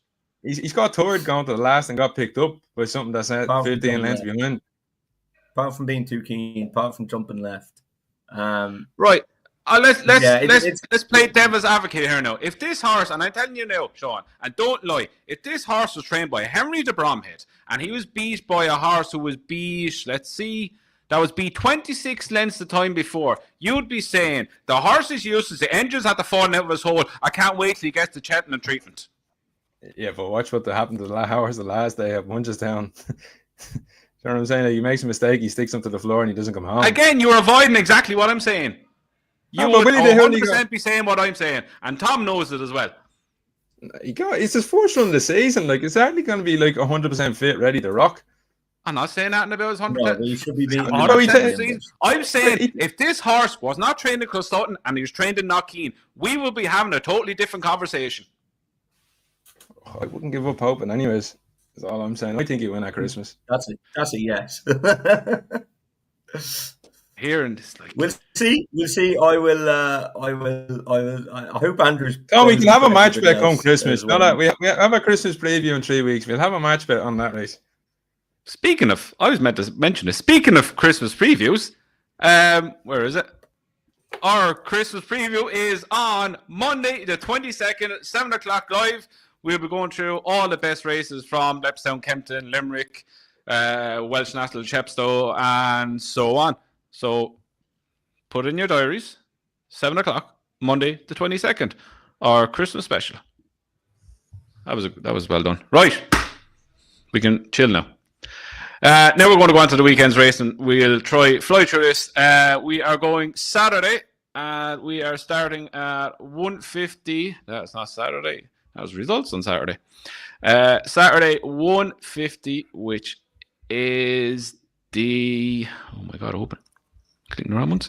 He's got third going to the last and got picked up by something that's at 15 lengths behind. Apart from being too keen, apart from jumping left. Right. Let's play devil's advocate here now. If this horse, and I'm telling you now, Sean, and don't lie, if this horse was trained by Henry de Bromhead and he was beat by a horse who was beat, that was beat 26 lengths the time before, you'd be saying the horse is useless, the engine's had to fall out of his hole, I can't wait till he gets the Cheltenham treatment. Yeah, but watch what happened to the horse the last day. Munches down. You know what I'm saying? Like, he makes a mistake, he sticks him to the floor, and he doesn't come home. Again, you're avoiding exactly what I'm saying. You would 100% be saying what I'm saying, and Tom knows it as well. It's his first run of the season. Like, it's hardly going to be like 100% fit, ready to rock. I'm not saying that about his 100%. No, he should be beating. I'm saying if this horse was not trained in Clostoughton and he was trained in Knockeen, we would be having a totally different conversation. I wouldn't give up hoping, anyways. That's all I'm saying. I think he win at Christmas. That's a yes. Hearing this, like, we'll see. I hope Andrew's. Oh, we can have a match bet come Christmas. Well. We have a Christmas preview in 3 weeks. We'll have a match bet on that race. Speaking of, I was meant to mention this. Speaking of Christmas previews, where is it? our Christmas preview is on Monday, the 22nd, 7 o'clock live. We'll be going through all the best races from Lepstown, Kempton, Limerick, Welsh National, Chepstow, and so on. So put in your diaries, 7 o'clock, Monday the 22nd, our Christmas special. That was well done. Right, we can chill now. Now we're going to go on to the weekend's race, and we'll fly through this. We are going Saturday, and we are starting at 1:50. That's not Saturday. That was results on Saturday. Saturday 1:50, which is the... Oh my God, open. Clicking the wrong ones.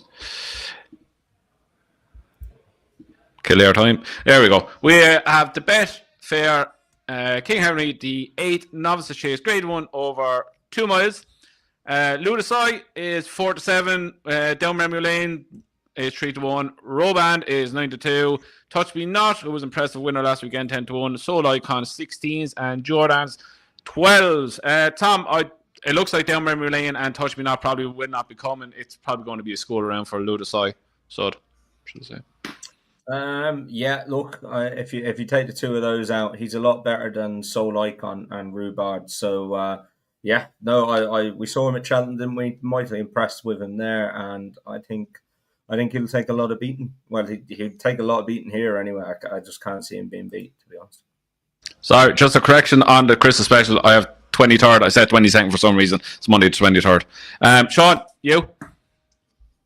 Kill time. There we go. We have the Betfair King Henry, the 8th Novice Chase, Grade 1 over 2 miles. Ludosai is 4-7. Down Memory Lane is 3-1. Roband is 9-2. Touch Me Not, who was impressive winner last weekend, 10-1. Soul Icon 16s and Jordan's 12s. Tom, it looks like Down Memory Lane and Touch Me Not probably will not be coming. It's probably going to be a score around for Ludosai. So, should I say? Yeah, look, if you take the two of those out, he's a lot better than Soul Icon and Rhubarb. So, yeah, no, we saw him at Cheltenham, didn't we? Mightily impressed with him there, and I think he'll take a lot of beating. Well, he'll take a lot of beating here anyway. I just can't see him being beat, to be honest. Sorry, just a correction on the Christmas special. I have 23rd. I said 22nd for some reason. It's Monday the 23rd. Sean, you?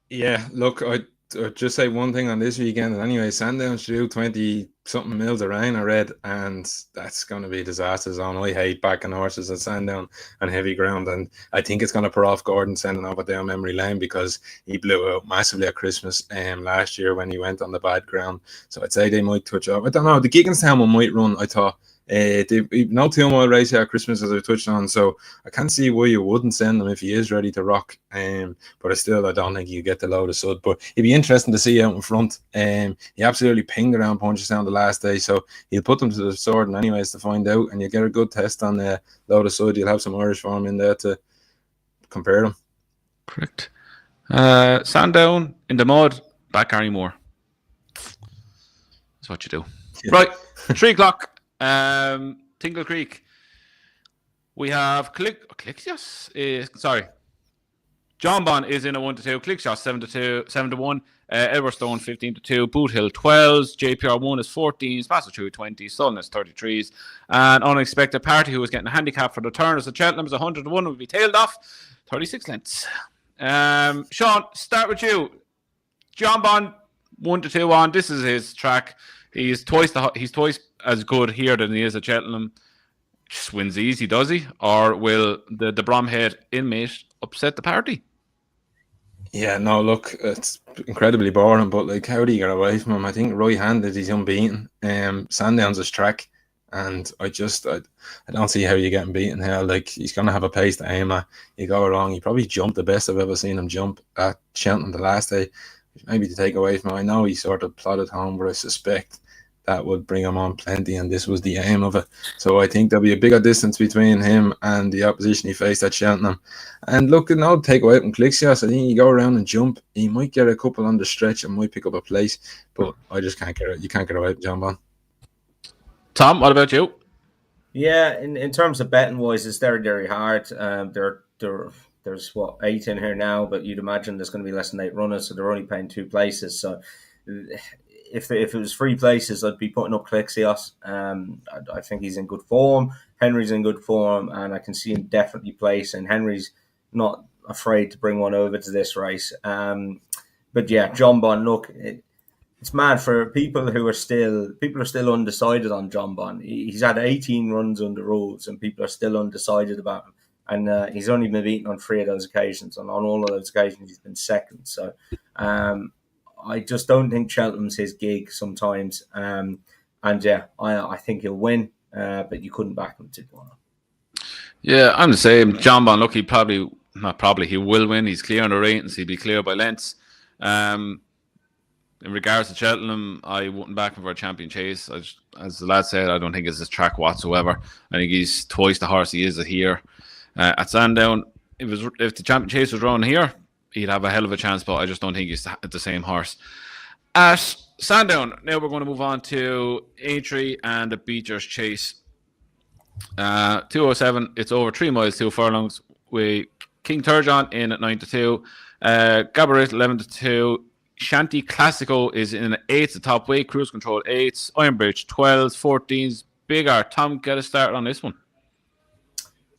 Yeah, look, I'd just say one thing on this weekend. Anyway, Sandown's due 20-something mils of rain, I read, and that's going to be a disaster zone. I hate backing horses at Sandown and heavy ground, and I think it's going to put off Gordon sending over down memory lane because he blew out massively at Christmas last year when he went on the bad ground. So I'd say they might touch up. I don't know. The Gigginstown one might run, I thought. No 2 mile race at Christmas, as I touched on, so I can't see why you wouldn't send him if he is ready to rock. But I don't think you get the load of sud. But it'd be interesting to see out in front. He absolutely pinged around punches down the last day, so he'll put them to the sword and anyways to find out, and you get a good test on the load of sud. You'll have some Irish form in there to compare them. Correct. Sandown in the mud, back Gary Moore. That's what you do. Yeah. Right, 3 o'clock. Tingle Creek. We have John Bon is in a 1-2. Clickshot 7-1. Edwardstone 15-2. Boot Hill 12s. JPR 1 is 14s. Bassel 20. Sullen is 33s. And Unexpected Party, who was getting a handicap for the turners at Cheltenham, is 101, will be tailed off 36 lengths. Sean, start with you. John Bon 1-2 on. This is his track. He's twice as good here than he is at Cheltenham. Just wins easy, does he? Or will the Bromhead inmate upset the party? Yeah, no, look, it's incredibly boring, but like, how do you get away from him? I think right-handed, he's unbeaten. Sandown's his track, and I don't see how you get him beaten here. Like, he's going to have a pace to aim at. You go wrong, he probably jumped the best I've ever seen him jump at Cheltenham the last day. Maybe to take away from him. I know he sort of plodded home, but I suspect that would bring him on plenty, and this was the aim of it. So I think there'll be a bigger distance between him and the opposition he faced at Cheltenham. And look, no take away from Clickshots. I think you go around and jump, he might get a couple on the stretch and might pick up a place, but I just can't get it. You can't get away from John Bon. Tom, what about you? Yeah, in terms of betting wise, it's very, very hard. There's 8 in here now, but you'd imagine there's going to be less than 8 runners, so they're only paying 2 places. So if it was 3 places, I'd be putting up Clixios. I think he's in good form. Henry's in good form, and I can see him definitely placing. Henry's not afraid to bring one over to this race. But yeah, John Bon, look, it's mad for people are still undecided on John Bon. He's had 18 runs under rules, and people are still undecided about him. And he's only been beaten on 3 of those occasions. And on all of those occasions, he's been second. So I just don't think Cheltenham's his gig sometimes. And yeah, I think he'll win. But you couldn't back him to go on. Yeah, I'm the same. John Bon, look, he will win. He's clear on the ratings. He'll be clear by lengths. In regards to Cheltenham, I wouldn't back him for a champion chase. As the lad said, I don't think it's his track whatsoever. I think he's twice the horse he is here. At Sandown, if the champion chase was run here, he'd have a hell of a chance, but I just don't think he's the same horse. At Sandown, now we're going to move on to A3 and the Becher Chase. 207, it's over 3 miles, 2 furlongs. With King Turgeon in at 9-2, Gabarit 11-2, Shanty Classico is in at 8's, the top weight, Cruise Control 8's, Ironbridge 12's, 14's. Big R. Tom, get us started on this one.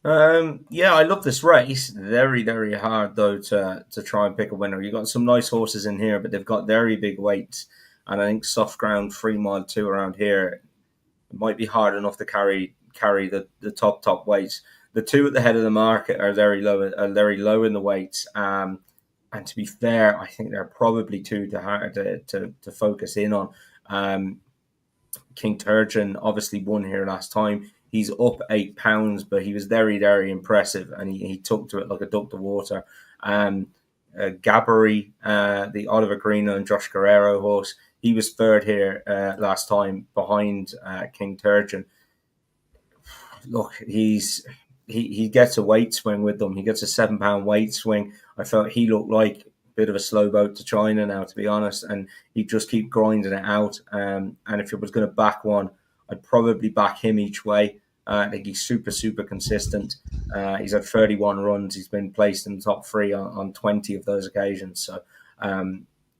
Yeah, I love this race. Very, very hard though to try and pick a winner. You've got some nice horses in here, but they've got very big weights, and I think soft ground 3 mile 2 around here might be hard enough to carry the top weights. The 2 at the head of the market are very low in the weights. And to be fair, I think they're probably too hard to focus in on. King Turgeon obviously won here last time. He's up £8, but he was very, very impressive, and he took to it like a duck to water. Gabbery, the Oliver Greeno and Josh Guerrero horse, he was third here last time behind King Turgeon. Look, he gets a weight swing with them. He gets a £7 weight swing. I felt he looked like a bit of a slow boat to China now, to be honest, and he'd just keep grinding it out. And if it was going to back one, I'd probably back him each way. I think he's super consistent. He's had 31 runs. He's been placed in the top 3 on 20 of those occasions. So,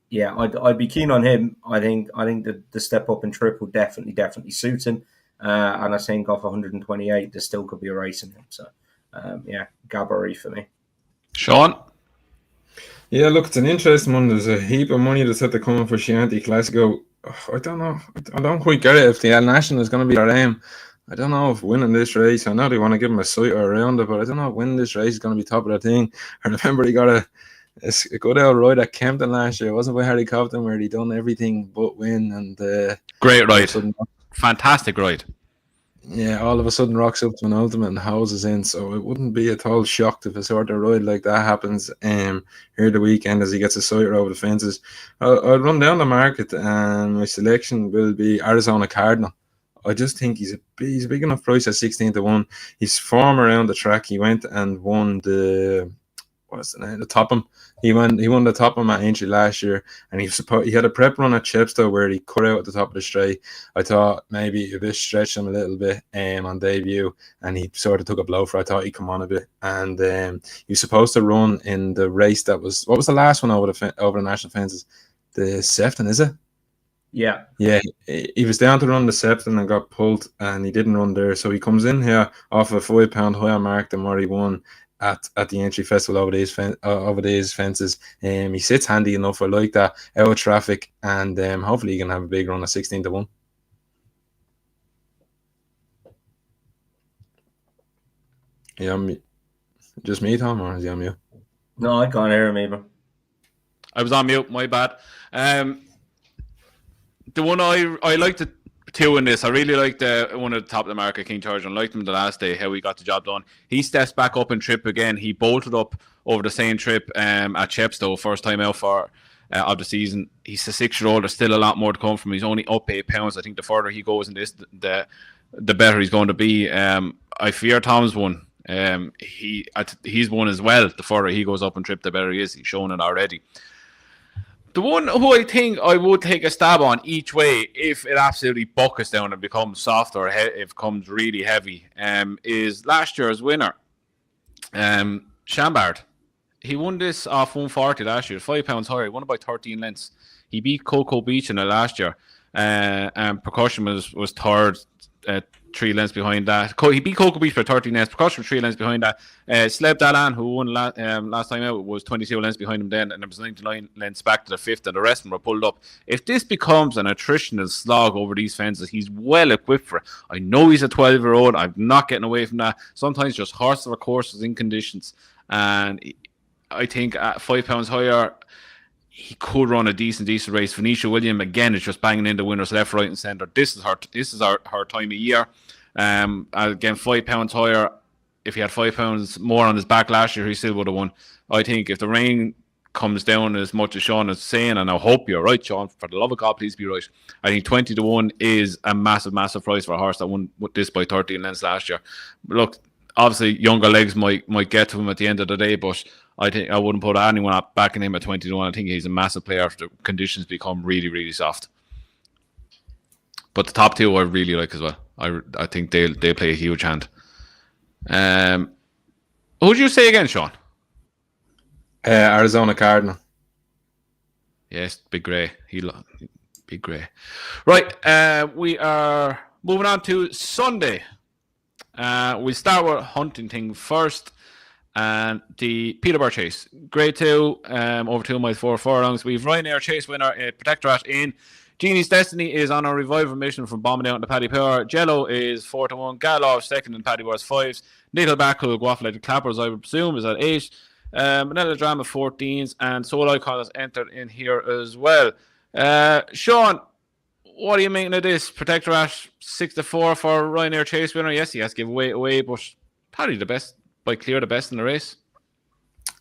yeah, I'd be keen on him. I think the step up in trip will definitely suit him. And I think off 128, there still could be a race in him. So, yeah, Gabbery for me. Sean? Yeah, look, it's an interesting one. There's a heap of money that's had to come for Shanty Classico. I don't know. I don't quite get it if the El National is going to be their aim. I don't know if winning this race, I know they want to give him a sight around it, but I don't know if winning this race is going to be top of the thing. I remember he got a good old ride at Kempton last year. It wasn't by Harry Cobden where he done everything but win. And great ride. Fantastic ride. Yeah, all of a sudden rocks up to an ultimate and houses in, so it wouldn't be at all shocked if a sort of ride like that happens here the weekend as he gets a sighter over the fences. I'll run down the market, and my selection will be Arizona Cardinal. I just think he's a big enough price at 16-1. His form around the track, he went and won the Topham. He won the Topham at Aintree last year, and he had a prep run at Chepstow where he cut out at the top of the straight. I thought maybe if this stretched him a little bit on debut, and he sort of took a blow for. I thought he'd come on a bit, and he was supposed to run in the race that was what was the last one over the national fences? The Sefton, is it? Yeah, he was down to run the Sefton and got pulled, and he didn't run there. So he comes in here off a £5 higher mark than what he won at the Entry Festival over these fences. He sits handy enough. I like that out of traffic, and hopefully he can have a big run at 16-1. Yeah, just me, Tom, or is he on mute? No, I can't hear him either. I was on mute. My bad. The one I liked the 2 in this. I really liked the one at the top of the market, King Turgeon. I liked him the last day, how he got the job done. He steps back up in trip again. He bolted up over the same trip at Chepstow, first time out of the season. He's a 6-year-old. There's still a lot more to come from him. He's only up £8. I think the further he goes in this, the better he's going to be. I fear Tom's one. He's one as well. The further he goes up in trip, the better he is. He's shown it already. The one who I think I would take a stab on each way, if it absolutely buckets down and becomes soft, or if it becomes really heavy, is last year's winner, Chambard. He won this off 140 last year, £5 higher. He won it by 13 lengths. He beat Cocoa Beach in it last year. And Percussion was third, 3 lengths behind that. He beat Cocoa Beach by 13 lengths. Percussion 3 lengths behind that. Sleb Dalan, who won last time out, was 22 lengths behind him then, and there was 99 lengths back to the 5th, and the rest of them were pulled up. If this becomes an attritional slog over these fences, he's well equipped for it. I know he's a 12-year-old. I'm not getting away from that. Sometimes just horses are courses in conditions, and I think at £5 higher, he could run a decent race. Venetia William, again, is just banging in the winners left, right, and centre. This is her time of year. Again, £5 higher. If he had £5 more on his back last year, he still would have won. I think if the rain comes down as much as Sean is saying, and I hope you're right, Sean, for the love of God, please be right. I think 20-1 is a massive price for a horse that won this by 13 lengths last year. But look, obviously, younger legs might get to him at the end of the day, but I think I wouldn't put anyone up backing him at 20-1. I think he's a massive player if the conditions become really, really soft. But the top two I really like as well. I think they'll play a huge hand. Who would you say again, Sean? Arizona Cardinal. Yes, Big Grey. Big Grey. Right, we are moving on to Sunday. We start with Huntington first. And the Peterborough Chase, Grade 2, over 2 miles 4 furlongs. We've Ryanair Chase winner, Protectorat in. Genie's Destiny is on a revival mission from bombing out into Paddy Power. Jello is 4-1. Galov second, and Paddy Wars 5s. Nickelback, who go off like the Clappers, I would presume, is at 8. Manila Drama 14s, and Soul Icon has entered in here as well. Sean, what are you making of this? Protectorat 6-4 for Ryanair Chase winner. Yes, he has to give away, but Paddy the best. By clear the best in the race.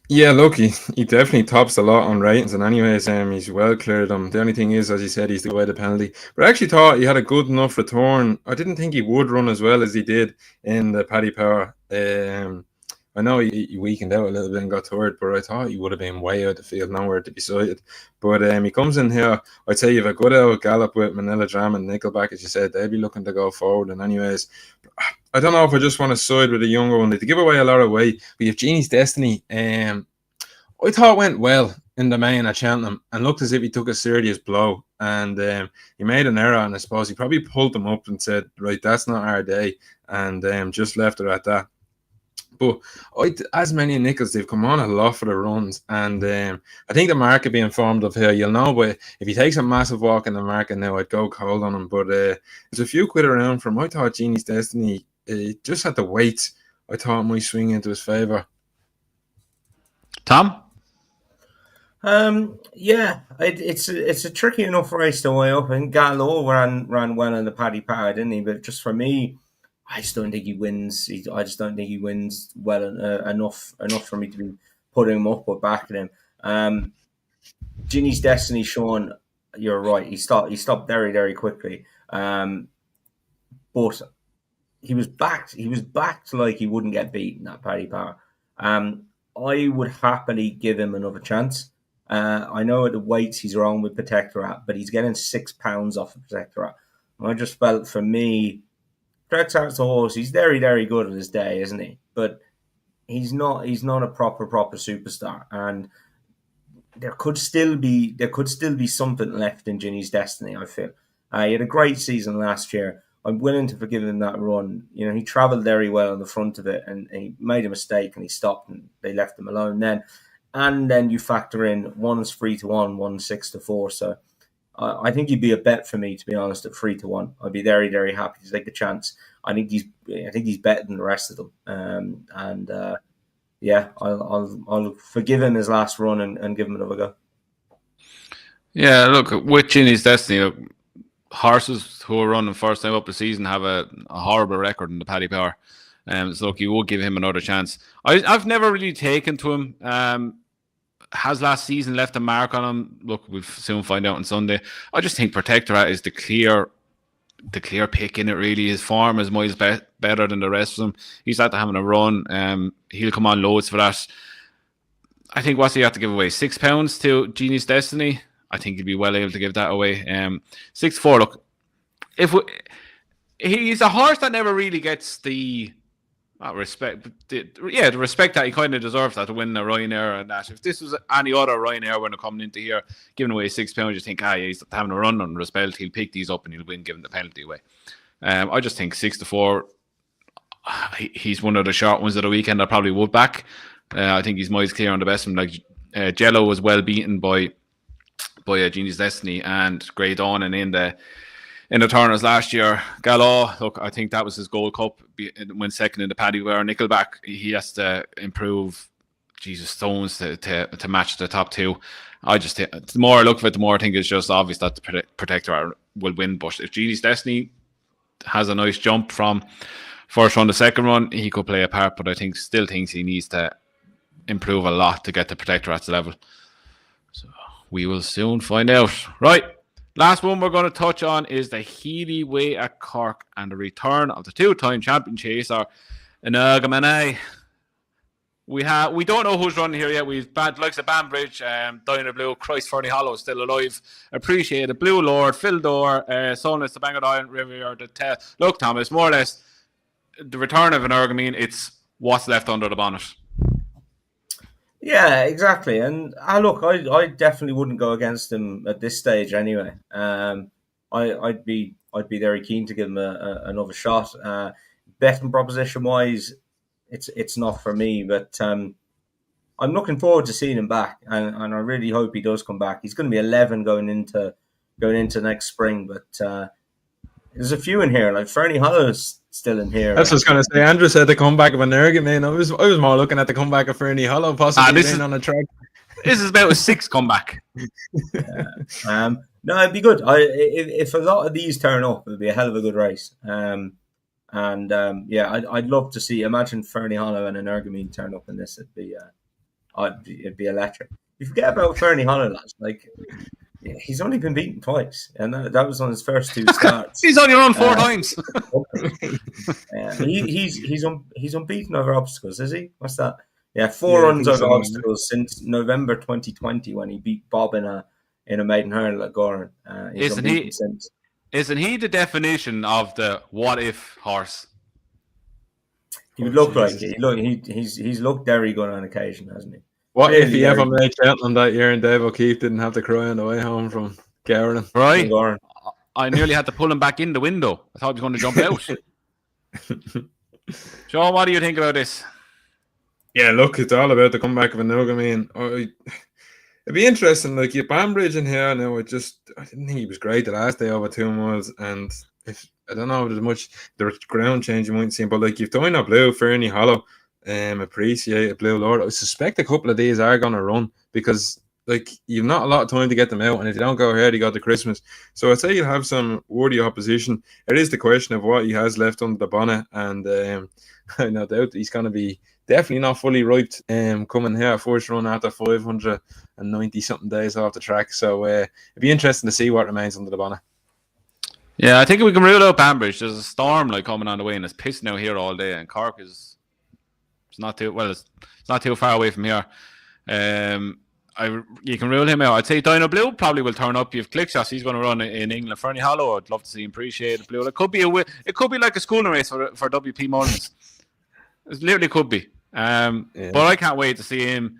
Yeah, look, he definitely tops a lot on ratings, and anyways, he's well cleared them. The only thing is, as you said, he's the away the penalty. But I actually thought he had a good enough return. I didn't think he would run as well as he did in the Paddy Power. I know he weakened out a little bit and got tired, but I thought he would have been way out of the field, nowhere to be sighted. But he comes in here, I'd say you have a good out gallop with Manila Dram and Nickelback, as you said. They'll be looking to go forward. And anyways, I don't know if I just want to side with a younger one. They give away a lot of weight. But you have Genie's Destiny. I thought went well in the main at Cheltenham and looked as if he took a serious blow. And he made an error, and I suppose he probably pulled them up and said, right, that's not our day. And just left it at that. But as many Nichols, they've come on a lot for the runs. And I think the market being formed of here, you'll know, but if he takes a massive walk in the market now, I'd go cold on him. But there's a few quid around from. I thought Genie's Destiny, just at the weight, I thought might swing into his favour. Tom? Yeah, it's a tricky enough race to weigh up. I think Gallo ran well in the Paddy Power, didn't he? But just for me, I just don't think he wins. I just don't think he wins well enough for me to be putting him up or backing him. Genie's Destiny, Sean, you're right. He stopped very, very quickly. But he was backed. He was backed like he wouldn't get beaten at Paddy Power. I would happily give him another chance. I know at the weights he's wrong with Protectorat, but he's getting £6 off of Protectorat. I just felt, for me, Protectorat's a horse. He's very, very good on his day, isn't he? But he's not a proper superstar. And there could still be something left in Genie's Destiny, I feel. He had a great season last year. I'm willing to forgive him that run. You know, he travelled very well on the front of it, and he made a mistake and he stopped and they left him alone then. And then you factor in one's 3-1, one's 6-4. So I think he'd be a bet for me, to be honest, at 3-1. I'd be very, very happy to take the chance. I think he's better than the rest of them. Yeah, I'll forgive him his last run and give him another go. Yeah, look, with Genie's Destiny, horses who are running first time up the season have a horrible record in the Paddy Power. So look, you will give him another chance. I've never really taken to him. Has last season left a mark on him? Look, we'll soon find out on Sunday. I just think Protectorat is the clear pick in it, really. His form is miles better than the rest of them. He's after having a run. He'll come on loads for that. I think what's he have to give away? £6 to Genie's Destiny. I think he'd be well able to give that away. 6-4. Look, he's a horse that never really gets the respect, the respect that he kind of deserves, that to win a Ryanair and that. If this was any other Ryanair winner coming into here, giving away £6, you think, he's having a run on respect. He'll pick these up and he'll win, giving the penalty away. I just think 6-4. He's one of the short ones of the weekend. I probably would back. I think he's miles clear on the best of them. Like Jello was well beaten by Genie's Destiny and Grey Dawn, and in the turners last year. Gallo, look, I think that was his Gold Cup. Went second in the Paddy Power. Nickelback, he has to improve stones to match the top two. I just think, the more I look at it, the more I think it's just obvious that the Protector will win. But if Genie's Destiny has a nice jump from first run to second run, he could play a part, but I still thinks he needs to improve a lot to get the Protector at the level. So we will soon find out. Right. Last one we're going to touch on is the Healy Way at Cork and the return of the two-time champion chaser, Inagamane. We don't know who's running here yet. We've likes of Banbridge, Diner Blue, Christ Fernie Hollow still alive. Appreciate it. Blue Lord, Phil Door, Solness, the Bangor Iron River. Look, Thomas, more or less the return of an Ergamine. It's what's left under the bonnet. Yeah, exactly. And look, I definitely wouldn't go against him at this stage anyway. I'd be very keen to give him another shot. Betting proposition wise, it's not for me, but I'm looking forward to seeing him back, and I really hope he does come back. He's going to be 11 going into next spring, but there's a few in here, like Fernie Hollow's still in here. That's what I was going to say. Andrew said the comeback of an Ergamine. I was more looking at the comeback of Fernie Hollow, possibly being on a track. This is about a 6 comeback. No, it'd be good. If a lot of these turn up, it'd be a hell of a good race. I'd love to see. Imagine Fernie Hollow and an Ergamine turn up in this. It'd be electric. You forget about Fernie Hollow, lads. Like, he's only been beaten twice, and that was on his first 2 starts. He's only run 4 times. He's unbeaten over obstacles, is he? What's that? Yeah, 4 runs over obstacles since November 2020 when he beat Bob in a maiden hurdle at Goran. Isn't he the definition of the what if horse? He would look like it. He's looked very good on occasion, hasn't he? What if he ever made Cheltenham that year and Dave O'Keefe didn't have to cry on the way home from Gowran? Right. I nearly had to pull him back in the window. I thought he was going to jump out. Sean, what do you think about this? Yeah, look, it's all about the comeback of a Ergamine. It'd be interesting, like you Banbridge in here now. I didn't think he was great the last day over 2 miles, and I don't know if there's much the ground change you might see, but like you've done a Blue, Fernie Hollow, appreciate a Blue Lord. I suspect a couple of these are gonna run because like you've not a lot of time to get them out, and if you don't go ahead, you got the Christmas. So I'd say you'll have some worthy opposition. It is the question of what he has left under the bonnet, and I no doubt he's gonna be definitely not fully ripe coming here first run after 590 something days off the track. So it'd be interesting to see what remains under the bonnet. Yeah, I think we can rule out Banbridge. There's a storm like coming on the way, and it's pissing out here all day. And Cork it's not too far away from here. You can rule him out. I'd say Dino Blue probably will turn up. You've Clickshots, he's going to run in England. Fernie Hollow, I'd love to see him appreciate Blue. It could be like a schooling race for WP Mullins. It literally could be. But I can't wait to see him.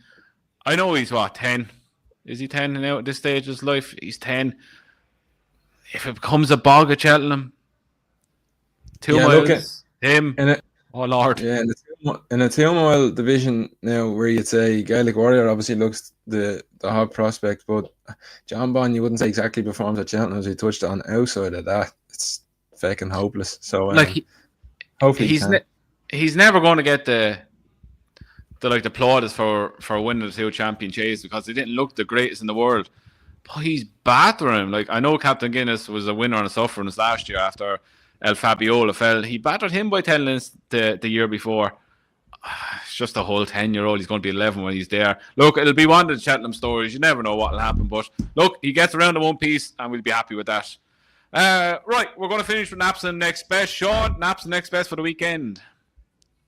I know he's 10. Is he 10 now at this stage of his life? He's 10. If it becomes a bog at Cheltenham, 2 miles, him. Oh Lord! Yeah, in a 2 mile division now, where you'd say Gaelic Warrior obviously looks the hot prospect, but John Bond, you wouldn't say exactly performs at Cheltenham as he touched on. Outside of that, it's fucking hopeless. So hopefully he's never going to get the plaudits for winning the 2 champion chase because he didn't look the greatest in the world. But he's battering him. Like I know Captain Guinness was a winner on a sufferance last year after El Fabiola fell. He battered him by 10 lengths the year before. It's just a whole 10-year-old. He's going to be 11 when he's there. Look, it'll be one of the Cheltenham stories. You never know what will happen. But look, he gets around the one piece and we'll be happy with that. Right, we're going to finish with Naps and Next Best. Sean, Naps and Next Best for the weekend.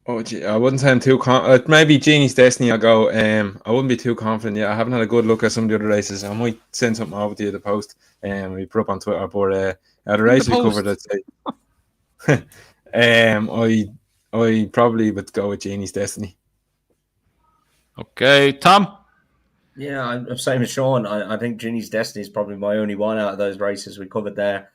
Oh, gee, I wouldn't say I'm too maybe Genie's Destiny I'll go. I wouldn't be too confident yet. I haven't had a good look at some of the other races. I might send something over to you, the post, we put up on Twitter. But the race we covered, I'd say. I probably would go with Genie's Destiny. Okay, Tom? Yeah, I'm same as Sean. I think Genie's Destiny is probably my only one out of those races we covered there.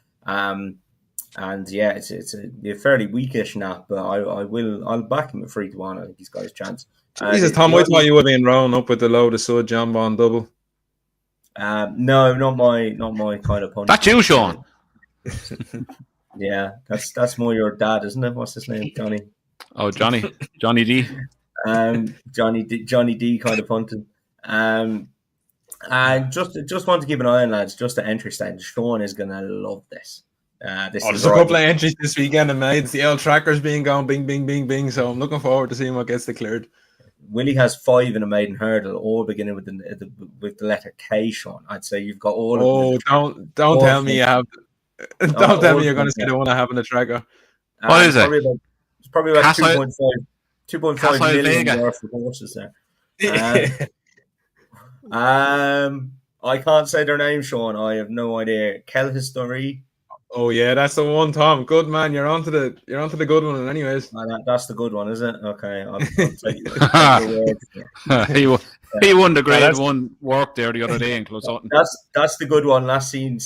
And yeah, it's a fairly weakish nap, but I'll back him at 3-1. I think he's got his chance. Jesus, Tom, I thought you would have been rolling up with the load of Sud John Bond double. No, not my kind of punch. That's you, Sean. Yeah, that's more your dad, isn't it? What's his name? Johnny. Oh, Johnny D. Johnny D kind of punting. And just want to keep an eye on, lads. Just the entry stage. Sean is gonna love this. There's a couple of entries this weekend in May. It's the L trackers being gone, bing, bing, bing, bing. So I'm looking forward to seeing what gets declared. Willie has 5 in a maiden hurdle, all beginning with the letter K. Sean, I'd say you've got all. Don't tell me you have. Don't tell me you're going to say the one I have in the tracker. What is it? It's probably about 2.5. 2.5 Castle million Vega. worth of horses there. I can't say their name, Sean. I have no idea. Kel History. Oh yeah, that's the one, Tom. Good man. You're onto the good one. Anyways, That's the good one, is it? Okay, I'll take your word for it. he won the grade 1 work there the other day in Close Sutton. That's the good one. Last seen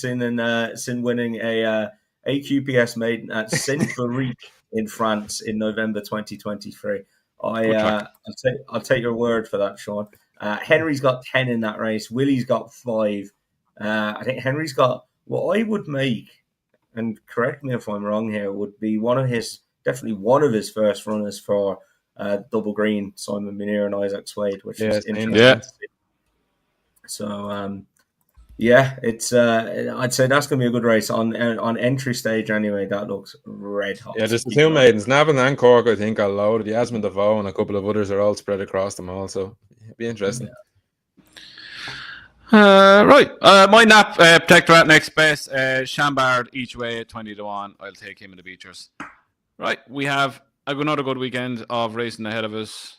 winning a AQPS maiden at Saint-Veric in France in November 2023. I'll take your word for that, Sean. Henry's got 10 in that race. Willy's got 5. I think Henry's got what I would make, and correct me if I'm wrong here, would be definitely one of his first runners for Double Green, Simon Munir and Isaac Swade, which is interesting. Yeah. So it's I'd say that's going to be a good race on entry stage anyway. That looks red hot. yeah, there's the 2 maidens, Navan and Cork. I think are loaded. Yasmin DeVoe and a couple of others are all spread across them all. So it'd be interesting. Yeah. Right. My nap protector at next best. Chambard each way at 20-1. I'll take him in the Beechers. Right. We have another good weekend of racing ahead of us.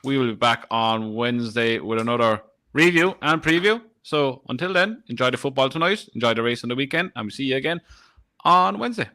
We will be back on Wednesday with another review and preview. So until then, enjoy the football tonight, enjoy the race on the weekend, and we'll see you again on Wednesday.